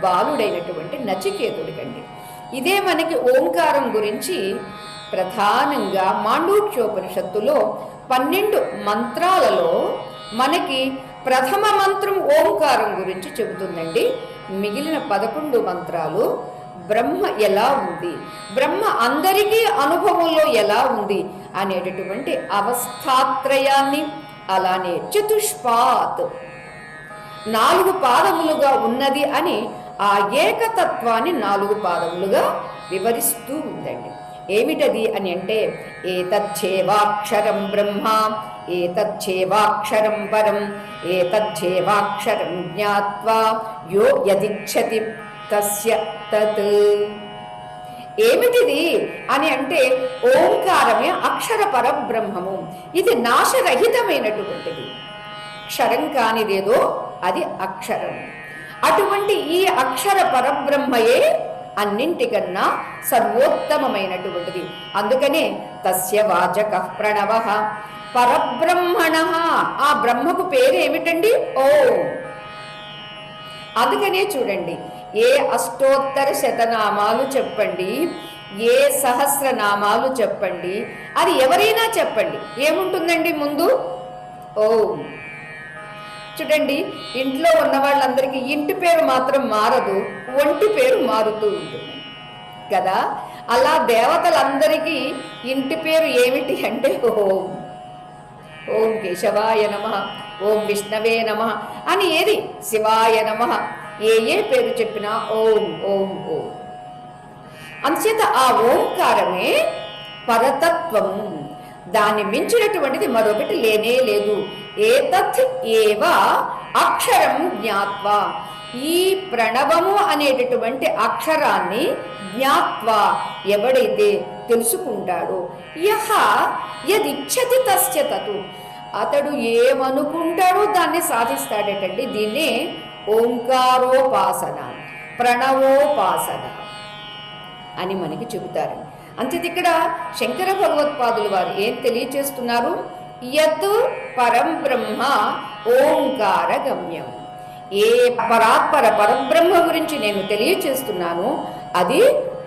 బాలుడైనటువంటి నచికేతుడికండి. ఇదే మనకి ఓంకారం గురించి ప్రధానంగా మాండూక్యోపనిషత్తులో 12 మంత్రాలలో మనకి ప్రథమ మంత్రం ఓంకారం గురించి చెబుతుందండి. మిగిలిన 11 మంత్రాలు బ్రహ్మ ఎలా ఉంది, బ్రహ్మ అందరికీ అనుభవంలో ఎలా ఉంది అనేటటువంటి అవస్థాత్రయాన్ని, అలానే చతుష్పాత్ 4 పాదములుగా ఉన్నది అని ఆ ఏకతత్వాన్ని 4 పాదములుగా వివరిస్తూ ఉందండి. ఏమిటది అని అంటే, ఏతచ్చేవాక్షరం బ్రహ్మ, ఏతచ్చేవాక్షరం పరం, ఏతచ్చేవాక్షరం జ్ఞాత్వా యో యదిచ్ఛతి తస్య తత్. ఏమిటిది అని అంటే, ఓంకారమే అక్షర పరబ్రహ్మము. ఇది నాశరహితమైనటువంటిది, క్షరం కానిదేదో అది అక్షరం. అటువంటి ఈ అక్షర పరబ్రహ్మయే అన్నింటికన్నా సర్వోత్తమమైనటువంటిది. అందుకనే తస్య వాచకః ప్రణవః పరబ్రహ్మణః. ఆ బ్రహ్మకు పేరు ఏమిటండి? ఓం. అందుకనే చూడండి, ఏ అష్టోత్తర శతనామాలు చెప్పండి, ఏ సహస్రనామాలు చెప్పండి, అది ఎవరైనా చెప్పండి, ఏముంటుందండి ముందు? ఓం. చూడండి, ఇంట్లో ఉన్న వాళ్ళందరికీ ఇంటి పేరు మాత్రం మారదు, ఒంటి పేరు మారుతూ ఉంటుంది కదా. అలా దేవతలందరికీ ఇంటి పేరు ఏమిటి అంటే ఓం. ఓం కేశవాయ నమః, ఓం విష్ణవే నమః అని, ఏది శివాయ నమః, ఏ పేరు చెప్పినా ఓం ఓం ఓం. అందుచేత ఆ ఓంకారమే పరతత్వము, దాన్ని మించినటువంటిది మరొకటి లేనే లేదు. ఏతత్ ఏవ అక్షరం జ్ఞాత్వా, ఈ ప్రణవము అనేటటువంటి అక్షరాన్ని జ్ఞాత్వా ఎవడైతే తెలుసుకుంటాడో, యహ యదిచ్చతి తస్య తతు, అతడు ఏమనుకుంటాడో దాన్ని సాధిస్తాడటండి. దీన్నే ఓంకారోపాసన, ప్రణవోపాసన అని మనకి చెబుతారు. అంతేది ఇక్కడ శంకర భగవత్పాదులు వారు ఏం తెలియచేస్తున్నారు? యత్ పరం బ్రహ్మ ఓంకార గమ్యం. ఏ పరాత్పర పరబ్రహ్మ గురించి నేను తెలియచేస్తున్నానో అది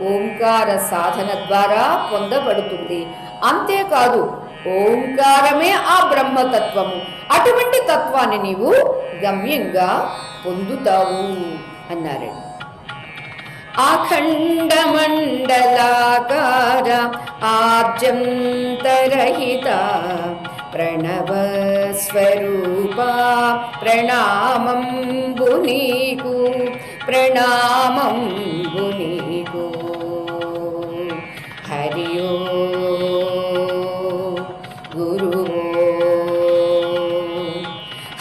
ఓంకార సాధన ద్వారా పొందబడుతుంది. అంతేకాదు ఓంకారమే ఆ బ్రహ్మతత్వము. అటువంటి తత్వాన్ని నీవు గమ్యంగా పొందుతావు అన్నారు. అఖండ మండలాకార ఆద్యంతరహిత ప్రణవ స్వరూప ప్రణామంబు నీకు, ప్రణామంబు నీకు. హరి ఓం గురు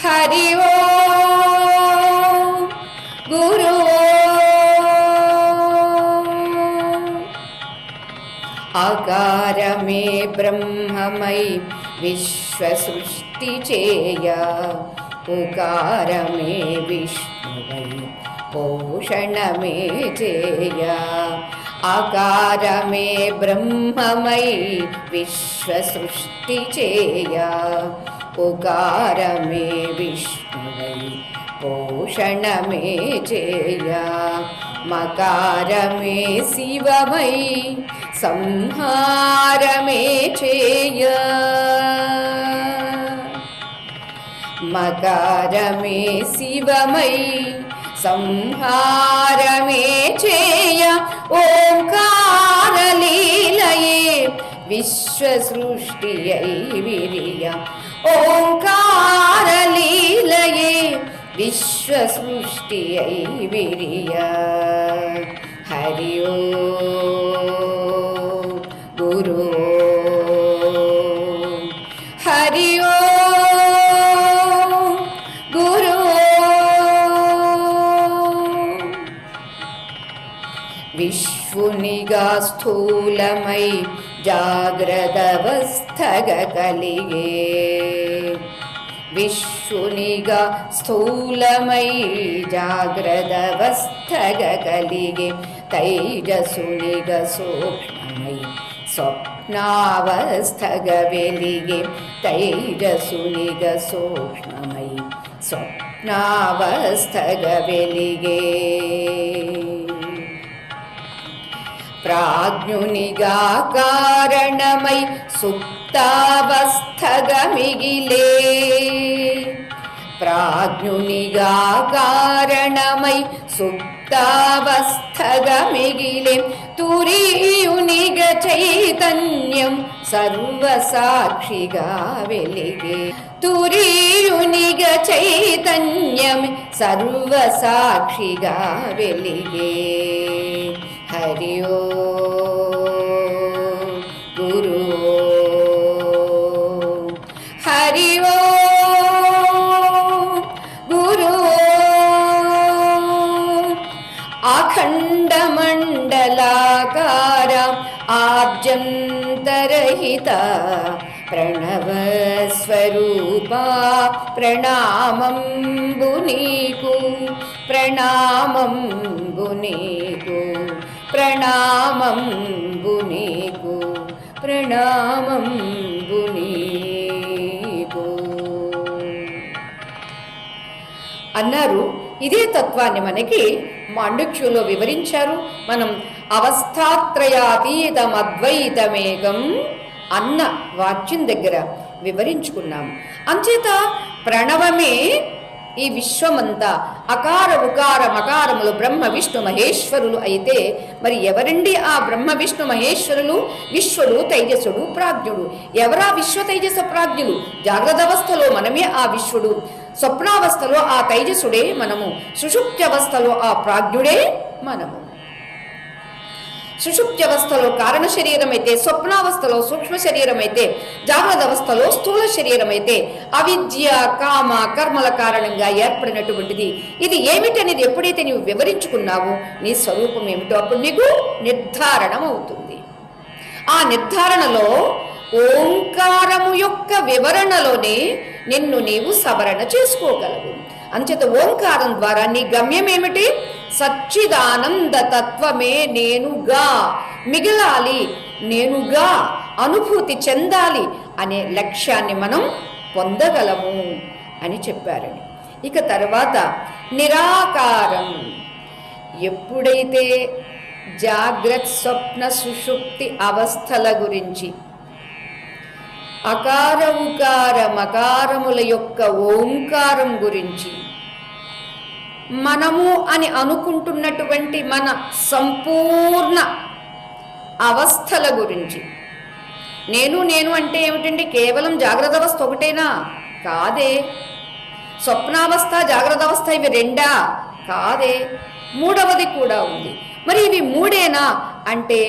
హరి ఓం గురు ఆకారమే బ్రహ్మమై విశ్వసృష్టి చేయ, ఓకారమే విష్ణువై పోషణమే చేయ. ఆకారమే బ్రహ్మమై విశ్వసృష్టి చేయ, ఓకారమే విష్ణువై పోషణమే చేయ. మకారమే శివమై సంహారమే చేయ, మకారమే శివమై సంహారమే చేయ. ఓంకార లీలయే విశ్వసృష్టి అయి విరియ, ఓంకార లీలయే విశ్వసృష్టి అయి విరియ. హరి ఓం గురు హరి ఓం గురు. విశ్వునిగా స్థూలమై జాగ్రత్తవస్థగ కలిగే, విశ్వునిగా స్థూలమై జాగ్రత్తవస్థగ కలిగే. తైజసునిగా సూక్ష్మమై స్వప్నావస్థగ వెలిగే, తైజసునిగా సూక్ష్మమై స్వప్నావస్థగ వెలిగే. ప్రాజ్ఞునిగా కారణమై సుప్తావస్థగ మిగిలే, ప్రాజ్ఞునిగా కారణమై సుప్తావస్థగ మిగిలే. తురీయునిగ చైతన్యం సర్వసాక్షిగా వెలిగే, తురీయునిగ చైతన్యం సర్వసాక్షిగా వెలిగే. హరి ఓం గురు హరి ఓం గురు. అఖండ మండలాకార ఆద్యంతరహిత ప్రణవ స్వరూప ప్రణామంబు నీకు, ప్రణామంబు నీకు, ప్రణామంబు నీకు, ప్రణామంబు నీకు అన్నారు. ఇదే తత్వాన్ని మనకి మాండుక్యులో వివరించారు. మనం అవస్థాత్రయాతీతమద్వైతమేకం అన్న వాక్యం దగ్గర వివరించుకున్నాము. అంచేత ప్రణవమే ఈ విశ్వమంతా. అకార ఉకార మకారములు బ్రహ్మ విష్ణు మహేశ్వరులు అయితే మరి ఎవరండి ఆ బ్రహ్మ విష్ణు మహేశ్వరులు? విశ్వడు, తైజసుడు, ప్రాజ్ఞుడు. ఎవరా విశ్వ తైజస ప్రాజ్ఞులు? జాగ్రత్త అవస్థలో మనమే ఆ విశ్వడు, స్వప్నావస్థలో ఆ తైజసుడే మనము, సుషుప్త్యవస్థలో ఆ ప్రాజ్ఞుడే మనము. సుషుప్త్యవస్థలో కారణ శరీరం అయితే, స్వప్నావస్థలో సూక్ష్మ శరీరం అయితే, జాగ్రత్త అవస్థలో స్థూల శరీరం అయితే, అవిద్య కామ కర్మల కారణంగా ఏర్పడినటువంటిది. ఇది ఏమిటనేది ఎప్పుడైతే నీవు వివరించుకున్నావో నీ స్వరూపం ఏమిటో అప్పుడు నీకు నిర్ధారణం అవుతుంది. ఆ నిర్ధారణలో ఓంకారము యొక్క వివరణలోనే నిన్ను నీవు సవరణ చేసుకోగలవు. అంచేత ఓంకారం ద్వారా నీ గమ్యం ఏమిటి? సచ్చిదానంద తత్వమే నేనుగా మిగిలాలి, నేనుగా అనుభూతి చెందాలి అనే లక్ష్యాన్ని మనం పొందగలము అని చెప్పారని. ఇక తర్వాత నిరాకారం. ఎప్పుడైతే జాగ్రత్త స్వప్న సుషుప్తి అవస్థల గురించి అకార ఉకార మకారముల యొక్క ఓంకారం గురించి మనము అని అనుకుంటున్నటువంటి మన సంపూర్ణ అవస్థల గురించి, నేను అంటే ఏమిటండి? కేవలం జాగ్రత్త అవస్థ ఒకటేనా? కాదే. స్వప్నావస్థ జాగ్రత్త అవస్థ ఇవి రెండా? కాదే. మూడవది కూడా ఉంది. మరి ఇవి మూడేనా అంటే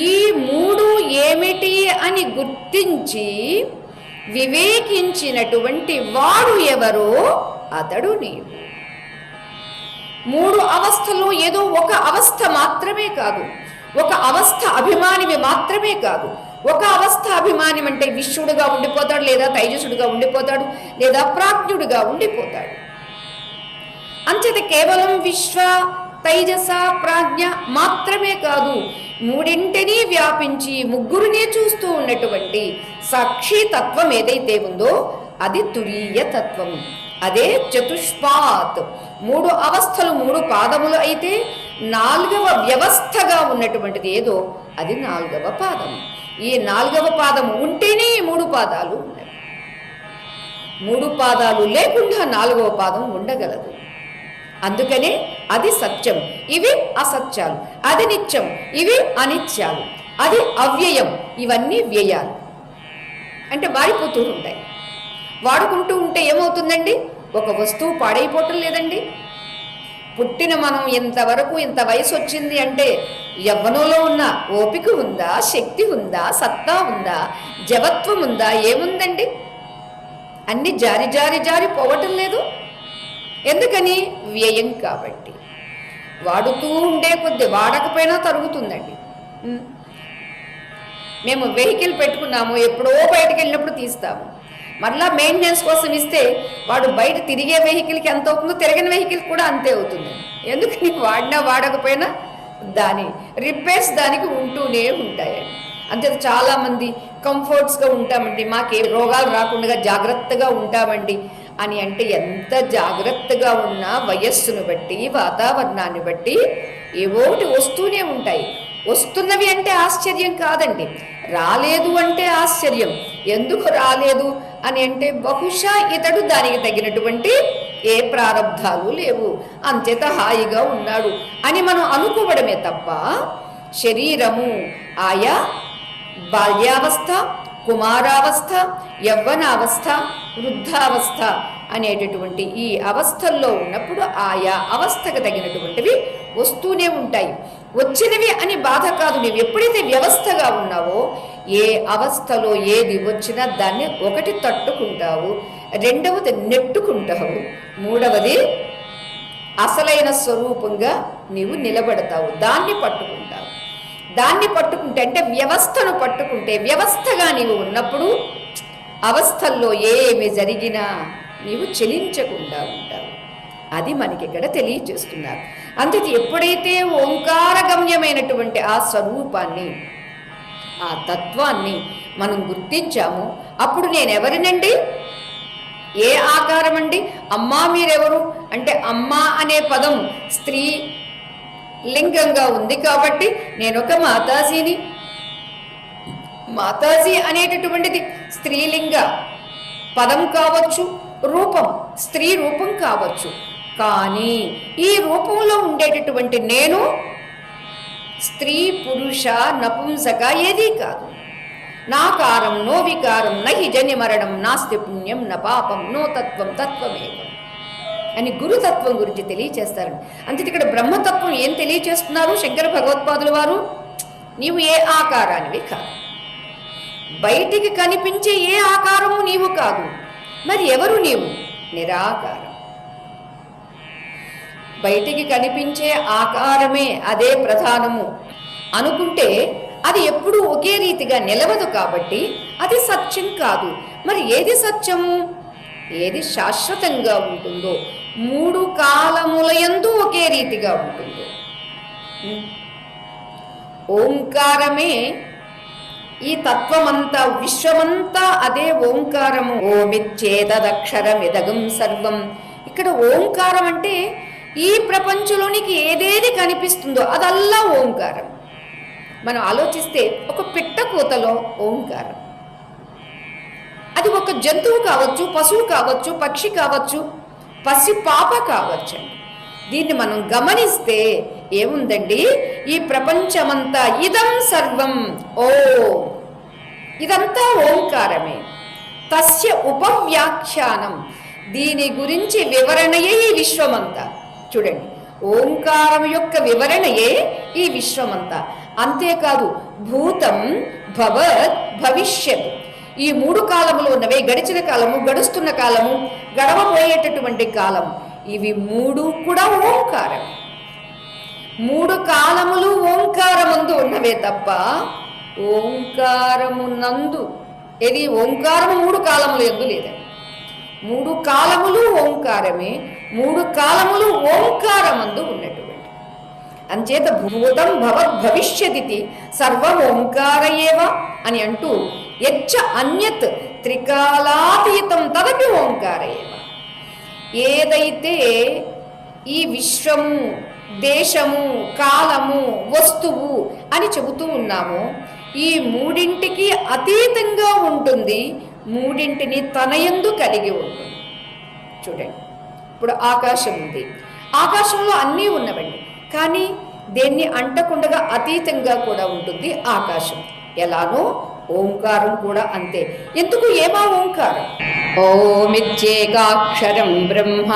ఈ మూడు ఏమిటి అని గుర్తించి వివేకించినటువంటి వాడు ఎవరో అతడు నీవు. మూడు అవస్థలు ఏదో ఒక అవస్థ మాత్రమే కాదు, ఒక అవస్థ అభిమానివి మాత్రమే కాదు. ఒక అవస్థ అభిమానం అంటే విశ్వడుగా ఉండిపోతాడు, లేదా తైజసుడుగా ఉండిపోతాడు, లేదా ప్రాజ్ఞుడుగా ఉండిపోతాడు. అంచేత కేవలం విశ్వ తైజస ప్రాజ్ఞ మాత్రమే కాదు, మూడింటిని వ్యాపించి ముగ్గురునే చూస్తూ ఉన్నటువంటి సాక్షి తత్వం ఏదైతే ఉందో అది తురీయ తత్వం. అదే చతుష్పాత్. మూడు అవస్థలు మూడు పాదములు అయితే నాలుగవ వ్యవస్థగా ఉన్నటువంటిది ఏదో అది నాలుగవ పాదం. ఈ నాలుగవ పాదము ఉంటేనే ఈ మూడు పాదాలు ఉన్నాయి. మూడు పాదాలు లేకుండా నాలుగవ పాదం ఉండగలదు. అందుకనే అది సత్యం, ఇవి అసత్యాలు. అది నిత్యం, ఇవి అనిత్యాలు. అది అవ్యయం, ఇవన్నీ వ్యయాలు. అంటే మారిపోతూ ఉంటాయి. వాడుకుంటూ ఉంటే ఏమవుతుందండి? ఒక వస్తువు పాడైపోవటం లేదండి. పుట్టిన మనం ఇంతవరకు ఇంత వయసు వచ్చింది అంటే యవ్వనంలో ఉన్న ఓపిక ఉందా, శక్తి ఉందా, సత్తా ఉందా, జవత్వం ఉందా? ఏముందండి? అన్ని జారి జారి జారి పోవటం లేదు. ఎందుకని? వ్యయం కాబట్టి. వాడుతూ ఉండే కొద్ది వాడకపోయినా తరుగుతుందండి. మేము వెహికల్ పెట్టుకున్నాము, ఎప్పుడో బయటకు వెళ్ళినప్పుడు తీస్తాము, మరలా మెయింటెనెన్స్ కోసం ఇస్తే వాడు బయట తిరిగే వెహికల్కి ఎంత అవుతుందో తిరగని వెహికల్ కూడా అంతే అవుతుంది. ఎందుకని? వాడినా వాడకపోయినా దాని రిపేర్స్ దానికి ఉంటూనే ఉంటాయండి. అంతే. చాలామంది కంఫర్ట్స్గా ఉంటామండి, మాకే రోగాలు రాకుండా జాగ్రత్తగా ఉంటామండి అని అంటే ఎంత జాగ్రత్తగా ఉన్నా వయస్సును బట్టి వాతావరణాన్ని బట్టి ఏవో ఒకటి వస్తూనే ఉంటాయి. వస్తున్నవి అంటే ఆశ్చర్యం కాదండి, రాలేదు అంటే ఆశ్చర్యం. ఎందుకు రాలేదు అని అంటే బహుశా ఇతడు దానికి తగినటువంటి ఏ ప్రారంధాలు లేవు, అంచేత హాయిగా ఉన్నాడు అని మనం అనుకోవడమే తప్ప శరీరము ఆయా బాల్యావస్థ, కుమారావస్థ, యవ్వనావస్థ, వృద్ధావస్థ అనేటటువంటి ఈ అవస్థల్లో ఉన్నప్పుడు ఆయా అవస్థకు తగినటువంటివి వస్తూనే ఉంటాయి. వచ్చినవి అని బాధ కాదు. నువ్వు ఎప్పుడైతే వ్యవస్థగా ఉన్నావో ఏ అవస్థలో ఏది వచ్చినా దాన్ని ఒకటి తట్టుకుంటావు, రెండవది నెట్టుకుంటావు, మూడవది అసలైన స్వరూపంగా నీవు నిలబడతావు, దాన్ని పట్టుకుంటావు. దాన్ని పట్టుకుంటే అంటే వ్యవస్థను పట్టుకుంటే, వ్యవస్థగా నీవు ఉన్నప్పుడు అవస్థల్లో ఏమి జరిగినా నీవు చెలించకుండా ఉంటావు. అది మనకి ఇక్కడ తెలియచేస్తున్నారు. అందుకే ఎప్పుడైతే ఓంకారగమ్యమైనటువంటి ఆ స్వరూపాన్ని, ఆ తత్వాన్ని మనం గుర్తించామో అప్పుడు నేనెవరినండి? ఏ ఆకారం అండి? అమ్మా మీరెవరు అంటే అమ్మా అనే పదం స్త్రీ లింగంగా ఉంది కాబట్టి నేనొక మాతాజీని. మాతాజీ అనేటటువంటిది స్త్రీలింగ పదం కావచ్చు, రూపం స్త్రీ రూపం కావచ్చు. కానీ ఈ రూపంలో ఉండేటటువంటి నేను స్త్రీ పురుష నపుంసక ఏదీ కాదు. నాకారం నో వికారం నహి జన్య మరణం నాస్తి పుణ్యం న పాపం నో తత్వం తత్వమేవం అని గురుతత్వం గురించి తెలియచేస్తారండి. అంతే ఇక్కడ బ్రహ్మతత్వం ఏం తెలియచేస్తున్నారు శంకర భగవత్పాదుల వారు? నీవు ఏ ఆకారానివి కాదు. బయటికి కనిపించే ఏ ఆకారము నీవు కాదు. మరి ఎవరు నీవు? నిరాకారం. బయటికి కనిపించే ఆకారమే అదే ప్రధానము అనుకుంటే అది ఎప్పుడూ ఒకే రీతిగా నిలవదు. కాబట్టి అది సత్యం కాదు. మరి ఏది సత్యము? ఏది శాశ్వతంగా ఉంటుందో, 3 కాలములయందు ఒకే రీతిగా ఉంటుందో. ఓంకారమే ఈ తత్వమంతా, విశ్వమంతా అదే ఓంకారము. ఓమిచ్చేతదక్షరమిదగం సర్వం. ఇక్కడ ఓంకారం అంటే ఈ ప్రపంచంలోనికి ఏదేది కనిపిస్తుందో అదల్లా ఓంకారం. మనం ఆలోచిస్తే ఒక పిట్ట కూతలో ఓంకారం. అది ఒక జంతువు కావచ్చు, పశువు కావచ్చు, పక్షి కావచ్చు, పసి పాప కావచ్చు. దీన్ని మనం గమనిస్తే ఏముందండి? ఈ ప్రపంచమంతా ఇదం సర్వం ఓ, ఇదంతా ఓంకారమే. తస్య ఉపవ్యాఖ్యానం, దీని గురించి వివరణయే ఈ విశ్వమంతా. చూడండి, ఓంకారం యొక్క వివరణయే ఈ విశ్వమంతా. అంతేకాదు, భూతం భవత్ భవిష్యత్, ఈ 3 కాలములు ఉన్నవే, గడిచిన కాలము, గడుస్తున్న కాలము, గడవబోయేటటువంటి కాలము, ఇవి 3 కూడా ఓంకారం. 3 కాలములు ఓంకారమందు ఉన్నవే తప్ప ఓంకారమునందు ఇది ఓంకారము 3 కాలములు ఎందు లేదండి. 3 కాలములు ఓంకారమే, 3 కాలములు ఓంకారమందు ఉన్నటువంటి. అంచేత భూతం భవత్ భవిష్యదితి సర్వం ఓంకార ఏవ అని అంటూ, యచ్చ అన్యత్ త్రికాలాతీతం తదపి ఓంకార ఏవ. ఏదైతే ఈ విశ్వము, దేశము, కాలము, వస్తువు అని చెబుతూ ఉన్నామో, ఈ 3ంటికి అతీతంగా ఉంటుంది, 3ంటిని తనయందు కలిగి ఉంటుంది. చూడండి, ఇప్పుడు ఆకాశం ఉంది, ఆకాశంలో అన్నీ ఉన్నవండి. కానీ దేన్ని అంటకుండా అతీతంగా కూడా ఉంటుంది ఆకాశం. ఎలానో ఓంకారం కూడా అంతే. ఎందుకు? ఏమా ఓంకారం? ఓమిచ్చేకాక్షరం బ్రహ్మ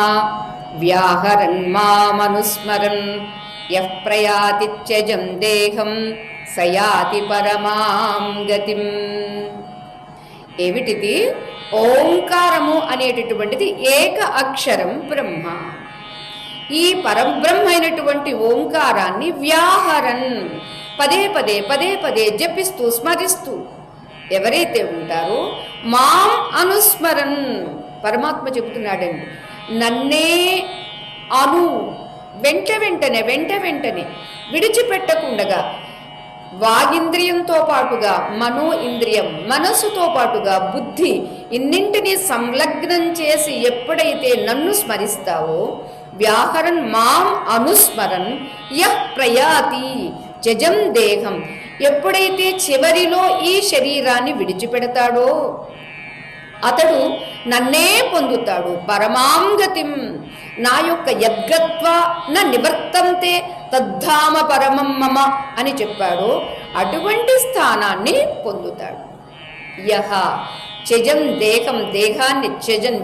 వ్యాహరన్ మామనుస్మరన్ యః ప్రయాతి త్యజం దేహం సయాతి పరమాం గతిం. ఏమిటిది? ఓంకారము అనేటటువంటిది ఏక అక్షరం బ్రహ్మ. ఈ పరబ్రహ్మ అయినటువంటి ఓంకారాన్ని వ్యాహరన్, పదే పదే పదే పదే జపిస్తూ స్మరిస్తూ ఎవరైతే ఉంటారో, మాం అనుస్మరన్, పరమాత్మ చెబుతున్నాడండి, నన్నే అను, వెంట వెంటనే విడిచిపెట్టకుండగా, వాగింద్రియంతో పాటుగా మనో ఇంద్రియం, మనస్సుతో పాటుగా బుద్ధి, ఇన్నింటినీ సంలగ్నం చేసి ఎప్పుడైతే నన్ను స్మరిస్తావో, వ్యాహరన్ మాం అనుస్మరన్ యః ప్రయాతి జజం దేహం, ఎప్పుడైతే చివరిలో ఈ శరీరాన్ని విడిచిపెడతాడో అతడు నన్నే పొందుతాడు. పరమాం గతిం, నా యొక్క యద్గత్వ న నివర్తంతే తద్ధామ పరమం మమ అని చెప్పాడు. అటువంటి స్థానాన్ని పొందుతాడు. యహ త్యజం దేహం, దేహాన్ని త్యజన్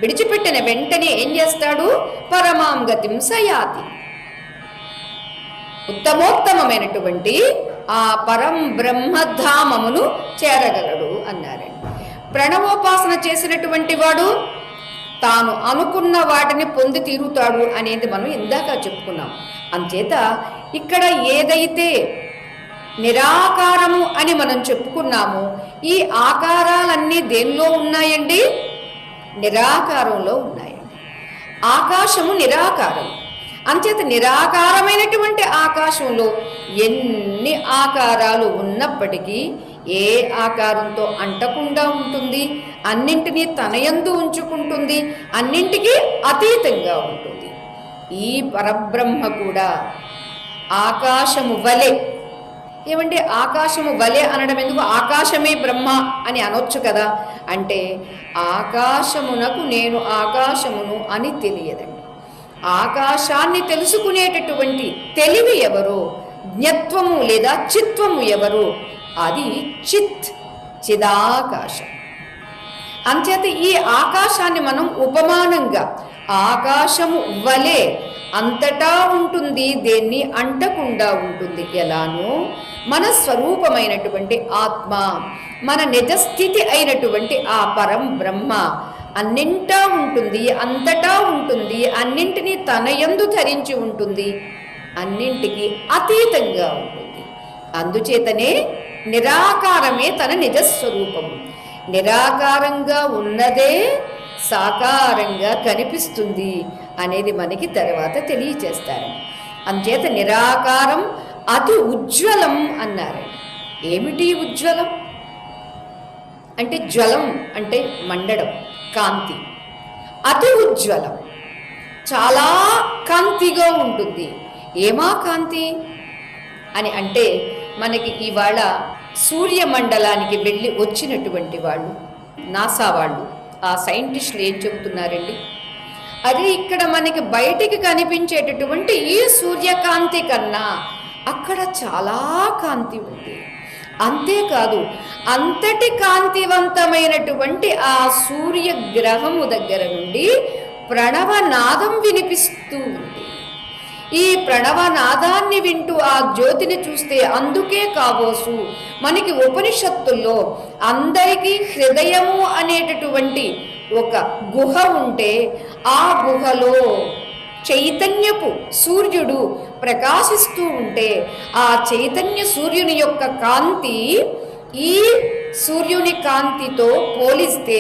విడిచిపెట్టిన వెంటనే ఏం చేస్తాడు? పరమాం గతిం సయాతి, ఉత్తమోత్తమైనటువంటి ఆ పరం బ్రహ్మధామమును చేరగలడు అన్నారండి. ప్రణవోపాసన చేసినటువంటి వాడు తాను అనుకున్న వాటిని పొంది తీరుతాడు అనేది మనం ఇందాక చెప్పుకున్నాం. అంచేత ఇక్కడ ఏదైతే నిరాకారము అని మనం చెప్పుకున్నామో, ఈ ఆకారాలన్నీ దేనిలో ఉన్నాయండి? నిరాకారంలో ఉన్నాయండి. ఆకాశము నిరాకారం. అంచేత నిరాకారమైనటువంటి ఆకాశంలో ఎన్ని ఆకారాలు ఉన్నప్పటికీ ఏ ఆకారంతో అంటకుండా ఉంటుంది, అన్నింటినీ తనయందు ఉంచుకుంటుంది, అన్నింటికీ అతీతంగా ఉంటుంది. ఈ పరబ్రహ్మ కూడా ఆకాశము వలె. ఏమంటే ఆకాశము వలె అనడం ఎందుకు? ఆకాశమే బ్రహ్మ అని అనొచ్చు కదా. అంటే ఆకాశమునకు నేను ఆకాశమును అని తెలియదండి. ఆకాశాన్ని తెలుసుకునేటటువంటి తెలివి ఎవరో, జ్ఞత్వము లేదా చిత్వము ఎవరో, అది చిదాకాశం. అంచేత ఈ ఆకాశాన్ని మనం ఉపమానంగా ఆకాశము వలె అంతటా ఉంటుంది, దేన్ని అంటకుండా ఉంటుంది. ఎలానో మన స్వరూపమైనటువంటి ఆత్మ, మన నిజస్థితి అయినటువంటి ఆ పరం బ్రహ్మ అన్నింటా ఉంటుంది, అంతటా ఉంటుంది, అన్నింటినీ తన యందు ధరించి ఉంటుంది, అన్నింటికి అతీతంగా ఉంటుంది. అందుచేతనే నిరాకారమే తన నిజస్వరూపము. నిరాకారంగా ఉన్నదే సాకారంగా కనిపిస్తుంది అనేది మనకి తర్వాత తెలియచేస్తారు. అంచేత నిరాకారం అతి ఉజ్వలం అన్నారు. ఏమిటి ఉజ్వలం అంటే? జ్వలం అంటే మండడం, కాంతి. అతి ఉజ్వలం, చాలా కాంతిగా ఉంటుంది. ఏమా కాంతి అని అంటే, మనకి ఇవాళ సూర్యమండలానికి వెళ్ళి వచ్చినటువంటి వాళ్ళు, నాసా వాళ్ళు, ఆ సైంటిస్టులు ఏం చెబుతున్నారండి? అదే ఇక్కడ మనకి బయటికి కనిపించేటటువంటి ఈ సూర్యకాంతి కన్నా అక్కడ చాలా కాంతి ఉంది. అంతేకాదు, అంతటి కాంతివంతమైనటువంటి ఆ సూర్యగ్రహము దగ్గర నుండి ప్రణవనాదం వినిపిస్తూ ఉంది. ఈ ప్రణవనాదాన్ని వింటూ ఆ జ్యోతిని చూస్తే, అందుకే కావోసు మనకి ఉపనిషత్తుల్లో అందరికీ హృదయము అనేటటువంటి ఒక గుహ ఉంటే, ఆ గుహలో చైతన్యపు సూర్యుడు ప్రకాశిస్తూ ఉంటే, ఆ చైతన్య సూర్యుని యొక్క కాంతి ఈ సూర్యుని కాంతితో పోలిస్తే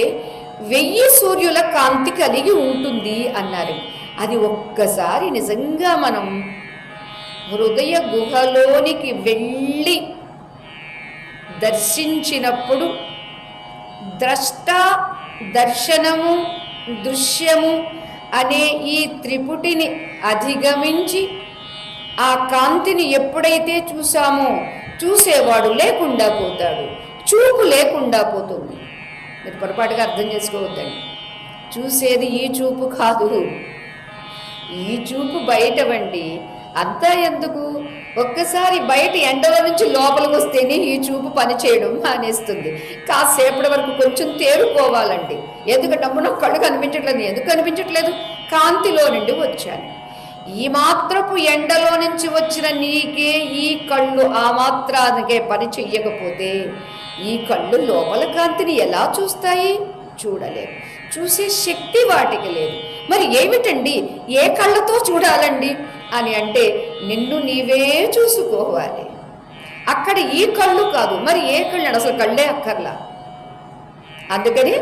1000 సూర్యుల కాంతి కలిగి ఉంటుంది అన్నారు. అది ఒక్కసారి నిజంగా మనం హృదయ గుహలోనికి వెళ్ళి దర్శించినప్పుడు, ద్రష్ట, దర్శనము, దృశ్యము అనే ఈ త్రిపుటిని అధిగమించి ఆ కాంతిని ఎప్పుడైతే చూసామో, చూసేవాడు లేకుండా పోతాడు, చూపు లేకుండా పోతుంది. మీరు పొరపాటుగా అర్థం చేసుకోవద్దండి. చూసేది ఈ చూపు కాదు, ఈ చూపు బయటవండి. అంతా ఎందుకు? ఒక్కసారి బయట ఎండల నుంచి లోపలికి వస్తేనే ఈ చూపు పనిచేయడం మానేస్తుంది. కాసేపటి వరకు కొంచెం తేరుకోవాలండి. ఎందుకంటే అమ్మ కళ్ళు కనిపించట్లేదు. ఎందుకు కనిపించట్లేదు? కాంతిలో నుండి వచ్చాను. ఈ మాత్రపు ఎండలో నుంచి వచ్చిన నీకే ఈ కళ్ళు ఆ మాత్రానికే పని చెయ్యకపోతే ఈ కళ్ళు లోపల కాంతిని ఎలా చూస్తాయి? చూడలేవు. చూసే శక్తి వాటికి లేదు. మరి ఏమిటండి, ఏ కళ్ళతో చూడాలండి అని అంటే, నిన్ను నీవే చూసుకోవాలి. అక్కడ ఈ కళ్ళు కాదు, మరి ఏ కళ్ళు? అసలు కళ్ళే అక్కర్లా. అందుకని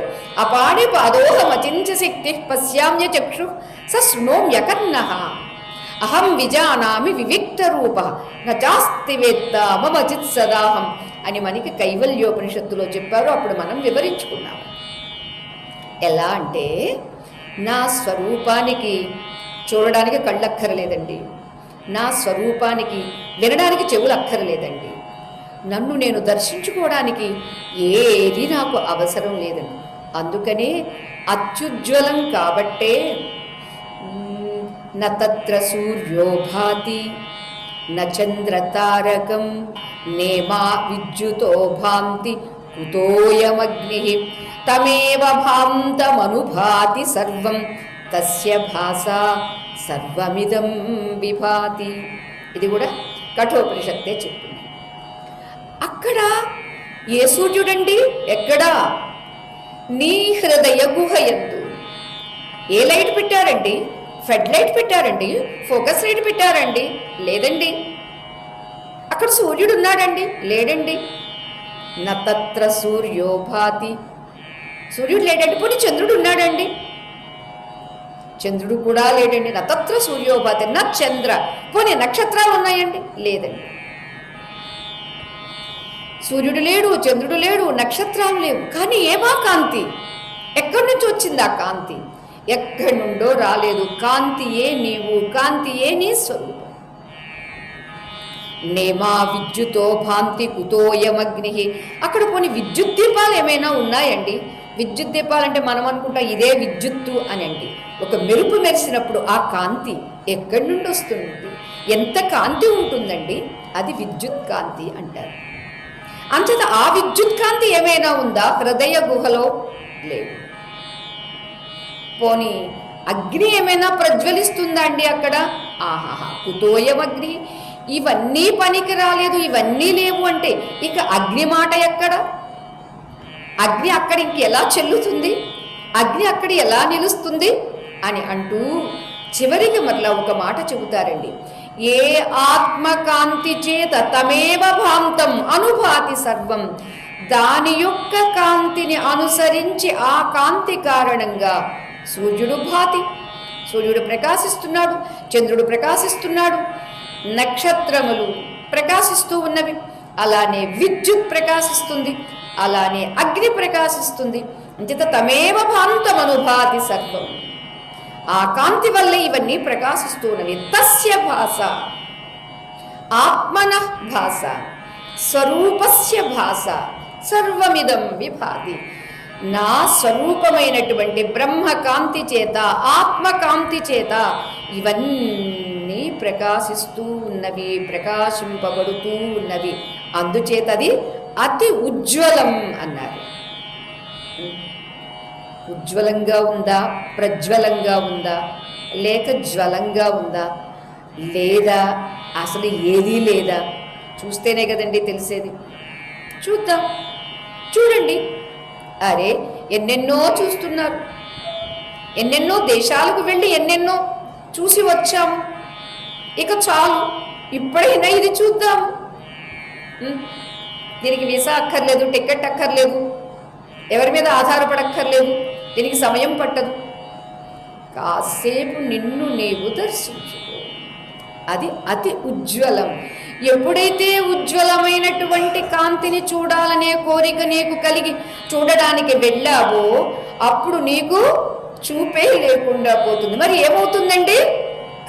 అపాడి పాదోహమచించ శక్తి పశ్యామ్య చక్షు సృణోమ్యకర్ణ అహం విజానామి వివిక్త రూప నాస్తి వేత్త మమ చిత్ సదాహం అని మనకి కైవల్యోపనిషత్తులో చెప్పారు. అప్పుడు మనం వివరించుకున్నాము. ఎలా అంటే, నా స్వరూపానికి చూడడానికి కళ్ళు అక్కర్లేదండి, నా స్వరూపానికి వినడానికి చెవులు అక్కర్లేదండి, నన్ను నేను దర్శించుకోవడానికి ఏది నాకు అవసరం లేదండి. అందుకనే అత్యుజ్వలం కాబట్టే న తత్ర సూర్యో భాతి న చంద్ర తారకం నేమా విద్యుతో భాంతి కుతోయమగ్ని తమేవ భాంతమనుభాతి సర్వం తస్య భాసా సర్వమిదం విభాతి. ఇది కూడా కఠోపనిషత్తే చెప్తుంది. అక్కడ ఏ సూర్యుడండి? ఎక్కడా? నీ హృదయ గుహయందు. ఏ లైట్ పెట్టారండి? ఫెడ్ లైట్ పెట్టారండి? ఫోకస్ లైట్ పెట్టారండి? లేదండి. అక్కడ సూర్యుడు ఉన్నాడండి? లేడండి. నత్ర సూర్యో భాతి, సూర్యుడు లేడండి. పోనీ చంద్రుడు ఉన్నాడండి? చంద్రుడు కూడా లేడండి. నత్ర సూర్యో భాతి న చంద్ర. పోనీ నక్షత్రాలు ఉన్నాయండి? లేదండి. సూర్యుడు లేడు, చంద్రుడు లేడు, నక్షత్రాలు లేవు. కానీ ఏమా కాంతి? ఎక్కడి నుంచి వచ్చింది ఆ కాంతి? ఎక్కడి నుండో రాలేదు. కాంతియే నీవు, కాంతియే నీ స్వరూపం. నేమా విద్యుతో భాంతి కుతోయమగ్ని. అక్కడ పోనీ విద్యుత్ దీపాలు ఏమైనా ఉన్నాయండి? విద్యుత్ దీపాలంటే మనం అనుకుంటా ఇదే విద్యుత్తు అని అండి. ఒక మెరుపు మెరిసినప్పుడు ఆ కాంతి ఎక్కడి నుండి వస్తుంది? ఎంత కాంతి ఉంటుందండి? అది విద్యుత్ కాంతి అంటారు. అంచేత ఆ విద్యుత్ కాంతి ఏమైనా ఉందా హృదయ గుహలో? లేదు. పోనీ అగ్ని ఏమైనా ప్రజ్వలిస్తుందా అండి అక్కడ? ఆహాహా, కుతోయం అగ్ని, ఇవన్నీ పనికి రాలేదు, ఇవన్నీ లేవు అంటే ఇక అగ్ని మాట ఎక్కడ? అగ్ని అక్కడ ఇంకెలా చెల్లుతుంది? అగ్ని అక్కడ ఎలా నిలుస్తుంది అని అంటూ చివరికి మరలా ఒక మాట చెబుతారండి. ఏ ఆత్మకాంతి చేత తమేవ భాంతం అనుభాతి సర్వం, దాని యొక్క కాంతిని అనుసరించి ఆ కాంతి కారణంగా సూర్యుడు భాతి, సూర్యుడు ప్రకాశిస్తున్నాడు, చంద్రుడు ప్రకాశిస్తున్నాడు, నక్షత్రములు ప్రకాశిస్తూ ఉన్నవి, అలానే విద్యుత్ ప్రకాశిస్తుంది, అలానే అగ్ని ప్రకాశిస్తుంది. అంచేత తమేవ భాంతమనుభాతి సర్వం, ఆ కాంతి వల్ల ఇవన్నీ ప్రకాశిస్తూ ఉన్నవి. తస్య భాష ఆత్మన భాష స్వరూపస్య భాష సర్వమిదం విభాతి. నా స్వరూపమైనటువంటి బ్రహ్మకాంతి చేత, ఆత్మకాంతి చేత ఇవన్నీ ప్రకాశిస్తూ ఉన్నవి, ప్రకాశింపబడుతూ ఉన్నవి. అందుచేత అది అతి ఉజ్వలం అన్నారు. ఉజ్వలంగా ఉందా, ప్రజ్వలంగా ఉందా, లేక జ్వలంగా ఉందా, లేదా అసలు ఏదీ లేదా? చూస్తేనే కదండి తెలిసేది. చూద్దాం, చూడండి. అరే, ఎన్నెన్నో చూస్తున్నారు, ఎన్నెన్నో దేశాలకు వెళ్ళి ఎన్నెన్నో చూసి వచ్చాము. ఇక చాలు, ఇప్పుడైనా ఇది చూద్దాము. దీనికి వీసా అక్కర్లేదు, టికెట్ అక్కర్లేదు, ఎవరి మీద ఆధారపడక్కర్లేదు, దీనికి సమయం పట్టదు. కాసేపు నిన్ను నీవు దర్శించుకో, అది అతి ఉజ్వలం. ఎప్పుడైతే ఉజ్వలమైనటువంటి కాంతిని చూడాలనే కోరిక నీకు కలిగి చూడడానికి వెళ్ళావో అప్పుడు నీకు చూపే లేకుండా పోతుంది. మరి ఏమవుతుందండి?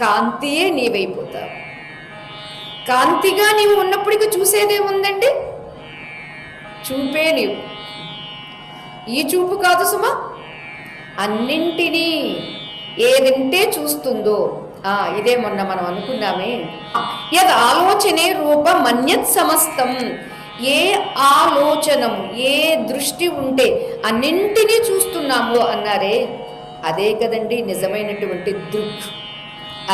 కాంతియే నీవైపోతావు. కాంతిగా నీవు ఉన్నప్పటికీ చూసేదేముందండి? చూపే నీవు. ఈ చూపు కాదు సుమా, అన్నింటినీ ఏదంటే చూస్తుందో. ఇదే మొన్న మనం అనుకున్నామే, యద్ ఆలోచనే రూపం మన్యత్ సమస్తం. ఏ ఆలోచనము, ఏ దృష్టి ఉంటే అన్నింటినీ చూస్తున్నాము అన్నారే, అదే కదండి నిజమైనటువంటి దృక్.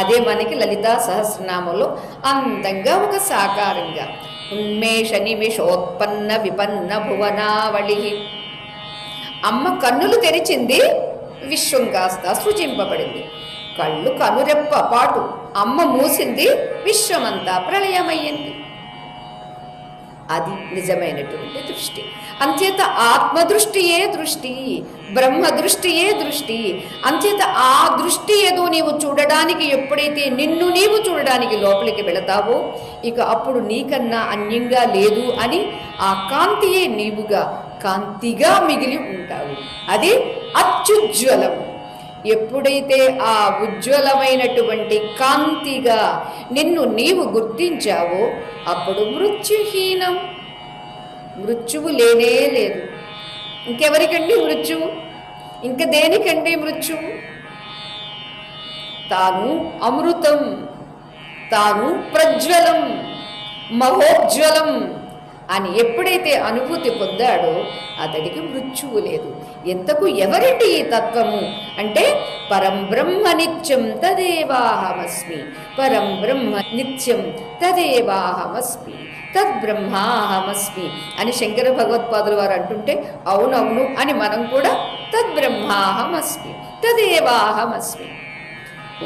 అదే మనకి లలితా సహస్రనామంలో అందంగా ఒక సాకారంగా ఉన్మేష నిమిషోత్పన్న విపన్న భువనావళి. అమ్మ కన్నులు తెరిచింది, విశ్వం కాస్త సృజింపబడింది. కళ్ళు కనురెప్ప పాటు అమ్మ మూసింది, విశ్వమంతా ప్రళయమయ్యింది. అది నిజమైనటువంటి దృష్టి. అంచేత ఆత్మదృష్టియే దృష్టి, బ్రహ్మ దృష్టియే దృష్టి. అంచేత ఆ దృష్టి ఏదో నీవు చూడడానికి, ఎప్పుడైతే నిన్ను నీవు చూడడానికి లోపలికి వెళతావో ఇక అప్పుడు నీకన్నా అన్యంగా లేదు అని ఆ కాంతియే నీవుగా కాంతిగా మిగిలి ఉంటావు. అది అత్యుజ్వలం. ఎప్పుడైతే ఆ ఉజ్వలమైనటువంటి కాంతిగా నిన్ను నీవు గుర్తించావో అప్పుడు మృత్యుహీనం. మృత్యువు లేనే లేదు. ఇంకెవరికండి మృత్యువు? ఇంక దేనికండి మృత్యువు? తాను అమృతం, తాను ప్రజ్వలం, మహోజ్వలం అని ఎప్పుడైతే అనుభూతి పొందాడో అతడికి మృత్యువు లేదు. ఎంతకు ఎవరండి ఈ తత్వము అంటే పరం బ్రహ్మ నిత్యం తదేవాహమస్మి, పరం బ్రహ్మ నిత్యం తదేవాహమస్మి, తద్బ్రహ్మాహమస్మి అని శంకర భగవత్పాదులు వారు అంటుంటే అవునవును అని మనం కూడా తద్బ్రహ్మాహమస్మి తదేవాహమస్మి.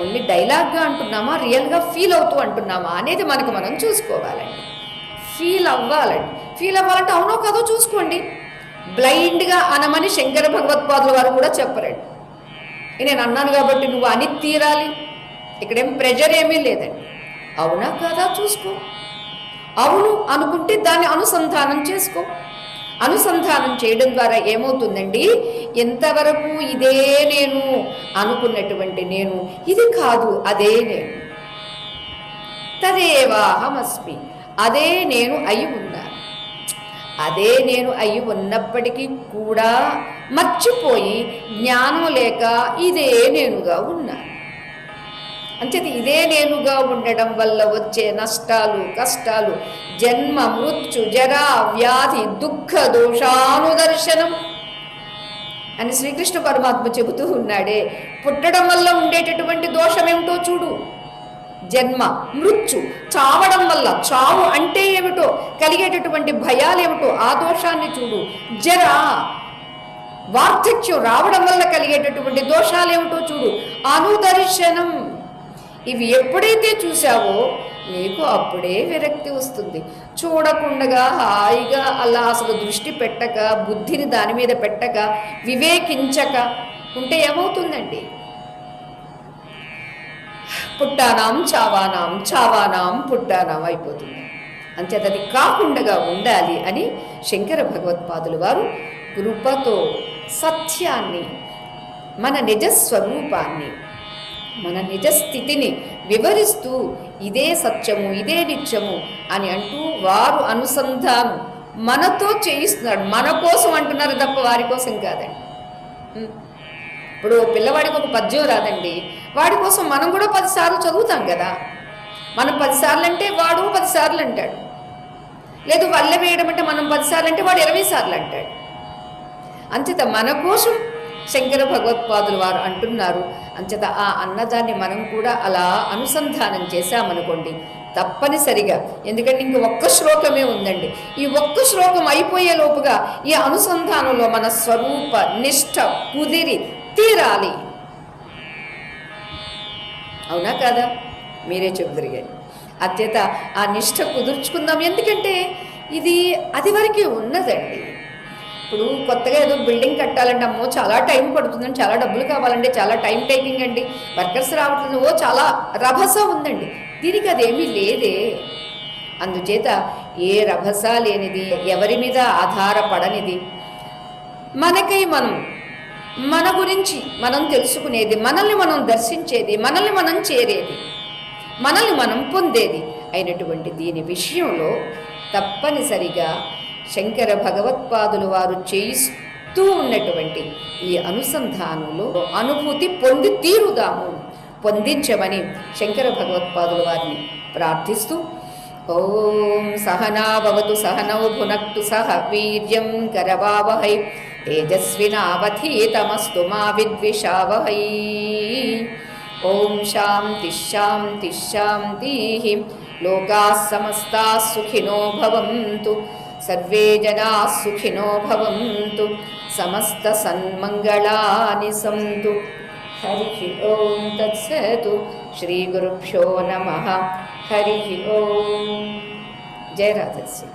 ఓన్లీ డైలాగ్గా అంటున్నామా, రియల్గా ఫీల్ అవుతూ అంటున్నామా అనేది మనకు మనం చూసుకోవాలండి. ఫీల్ అవ్వాలండి. ఫీల్ అవ్వాలంటే అవునో కాదో చూసుకోండి. బ్లైండ్గా అనమని శంకర భగవత్పాదుల వారు కూడా చెప్పరండి. నేను అన్నాను కాబట్టి నువ్వు అని తీరాలి, ఇక్కడేం ప్రెజర్ ఏమీ లేదండి. అవునా కాదా చూసుకో. అవును అనుకుంటే దాన్ని అనుసంధానం చేసుకో. అనుసంధానం చేయడం ద్వారా ఏమవుతుందండి, ఎంతవరకు ఇదే నేను అనుకున్నటువంటి నేను, ఇది కాదు అదే నేను, తదేవాహమస్మి అదే నేను అయి ఉన్నాను. అదే నేను అయి ఉన్నప్పటికీ కూడా మర్చిపోయి జ్ఞానం లేక ఇదే నేనుగా ఉన్నాను. అంచేత ఇదే నేనుగా ఉండడం వల్ల వచ్చే నష్టాలు, కష్టాలు, జన్మ, మృత్యు, జరా, వ్యాధి, దుఃఖ, దోషానుదర్శనం. అని శ్రీకృష్ణ పరమాత్మ చెబుతూ ఉన్నాడే. పుట్టడం వల్ల ఉండేటటువంటి దోషం ఏమిటో చూడు, జన్మ మృత్యు, చావడం వల్ల, చావు అంటే ఏమిటో కలిగేటటువంటి భయాలు ఏమిటో ఆ దోషాన్ని చూడు, జర వార్ధక్యం రావడం వల్ల కలిగేటటువంటి దోషాలు ఏమిటో చూడు, అనుదర్శనం. ఇవి ఎప్పుడైతే చూసావో నీకు అప్పుడే విరక్తి వస్తుంది. చూడకుండగా హాయిగా అలా అసలు దృష్టి పెట్టక, బుద్ధిని దాని మీద పెట్టక, వివేకించక ఉంటే ఏమవుతుందండి? పుట్టానాం చావానాం, చావానాం పుట్టానాం అయిపోతుంది. అంచేత అది కాకుండా ఉండాలి అని శంకర భగవత్పాదులు వారు కృపతో సత్యాన్ని, మన నిజస్వరూపాన్ని, మన నిజస్థితిని వివరిస్తూ ఇదే సత్యము, ఇదే నిత్యము అని అంటూ వారు అనుసంధానం మనతో చేయిస్తున్నాడు. మన కోసం అంటున్నారు తప్ప వారి కోసం కాదండి. ఇప్పుడు పిల్లవాడికి ఒక పద్యం రాదండి, వాడి కోసం మనం కూడా 10 సార్లు చదువుతాం కదా. మనం 10 సార్లు అంటే వాడు 10 సార్లు అంటాడు. లేదు వల్ల వేయడం అంటే మనం 10 సార్లు అంటే వాడు 20 సార్లు అంటాడు. అంచేత మన కోసం శంకర భగవత్పాదులు వారు అంటున్నారు. అంచేత ఆ అన్నదాన్ని మనం కూడా అలా అనుసంధానం చేశామనుకోండి తప్పనిసరిగా, ఎందుకంటే ఇంక ఒక్క శ్లోకమే ఉందండి, ఈ ఒక్క శ్లోకం అయిపోయే లోపుగా ఈ అనుసంధానంలో మన స్వరూప నిష్ఠ కుదిరి తీరాలి. అవునా కాదా? మీరే చెబుదరిగారు. అత్యత ఆ నిష్ఠ కుదుర్చుకుందాం. ఎందుకంటే ఇది అది వరకే ఉన్నదండి. ఇప్పుడు కొత్తగా ఏదో బిల్డింగ్ కట్టాలంటే అమ్మో చాలా టైం పడుతుందండి, చాలా డబ్బులు కావాలండి, చాలా టైం టేకింగ్ అండి, వర్కర్స్ రావట్లేదు, ఓ చాలా రభస ఉందండి. దీనికి అదేమీ లేదే. అందుచేత ఏ రభస లేనిది, ఎవరి మీద ఆధారపడనిది, మనకై మనం, మన గురించి మనం తెలుసుకునేది, మనల్ని మనం దర్శించేది, మనల్ని మనం చేరేది, మనల్ని మనం పొందేది అయినటువంటి దీని విషయంలో తప్పనిసరిగా శంకర భగవత్పాదులు వారు చేయిస్తూ ఉన్నటువంటి ఈ అనుసంధానంలో అనుభూతి పొంది తీరుదాము, పొందించమని శంకర భగవత్పాదుల వారిని ప్రార్థిస్తూ, ఓం సహనాభవతు సహనౌ భునక్తు సహ వీర్యం కరవావహై తేజస్వినావధీతమస్తు మా విద్విషావహై. ఓం శాంతి శాంతి శాంతి. లోకాః సమస్తాః సుఖినో భవంతు, సర్వే జనాః సుఖినో భవంతు, సమస్త సన్మంగళాని సంతు. హరి ఓం తత్సతు. శ్రీ గురుభ్యో నమః. హరి ఓం. జయ రాధస్య.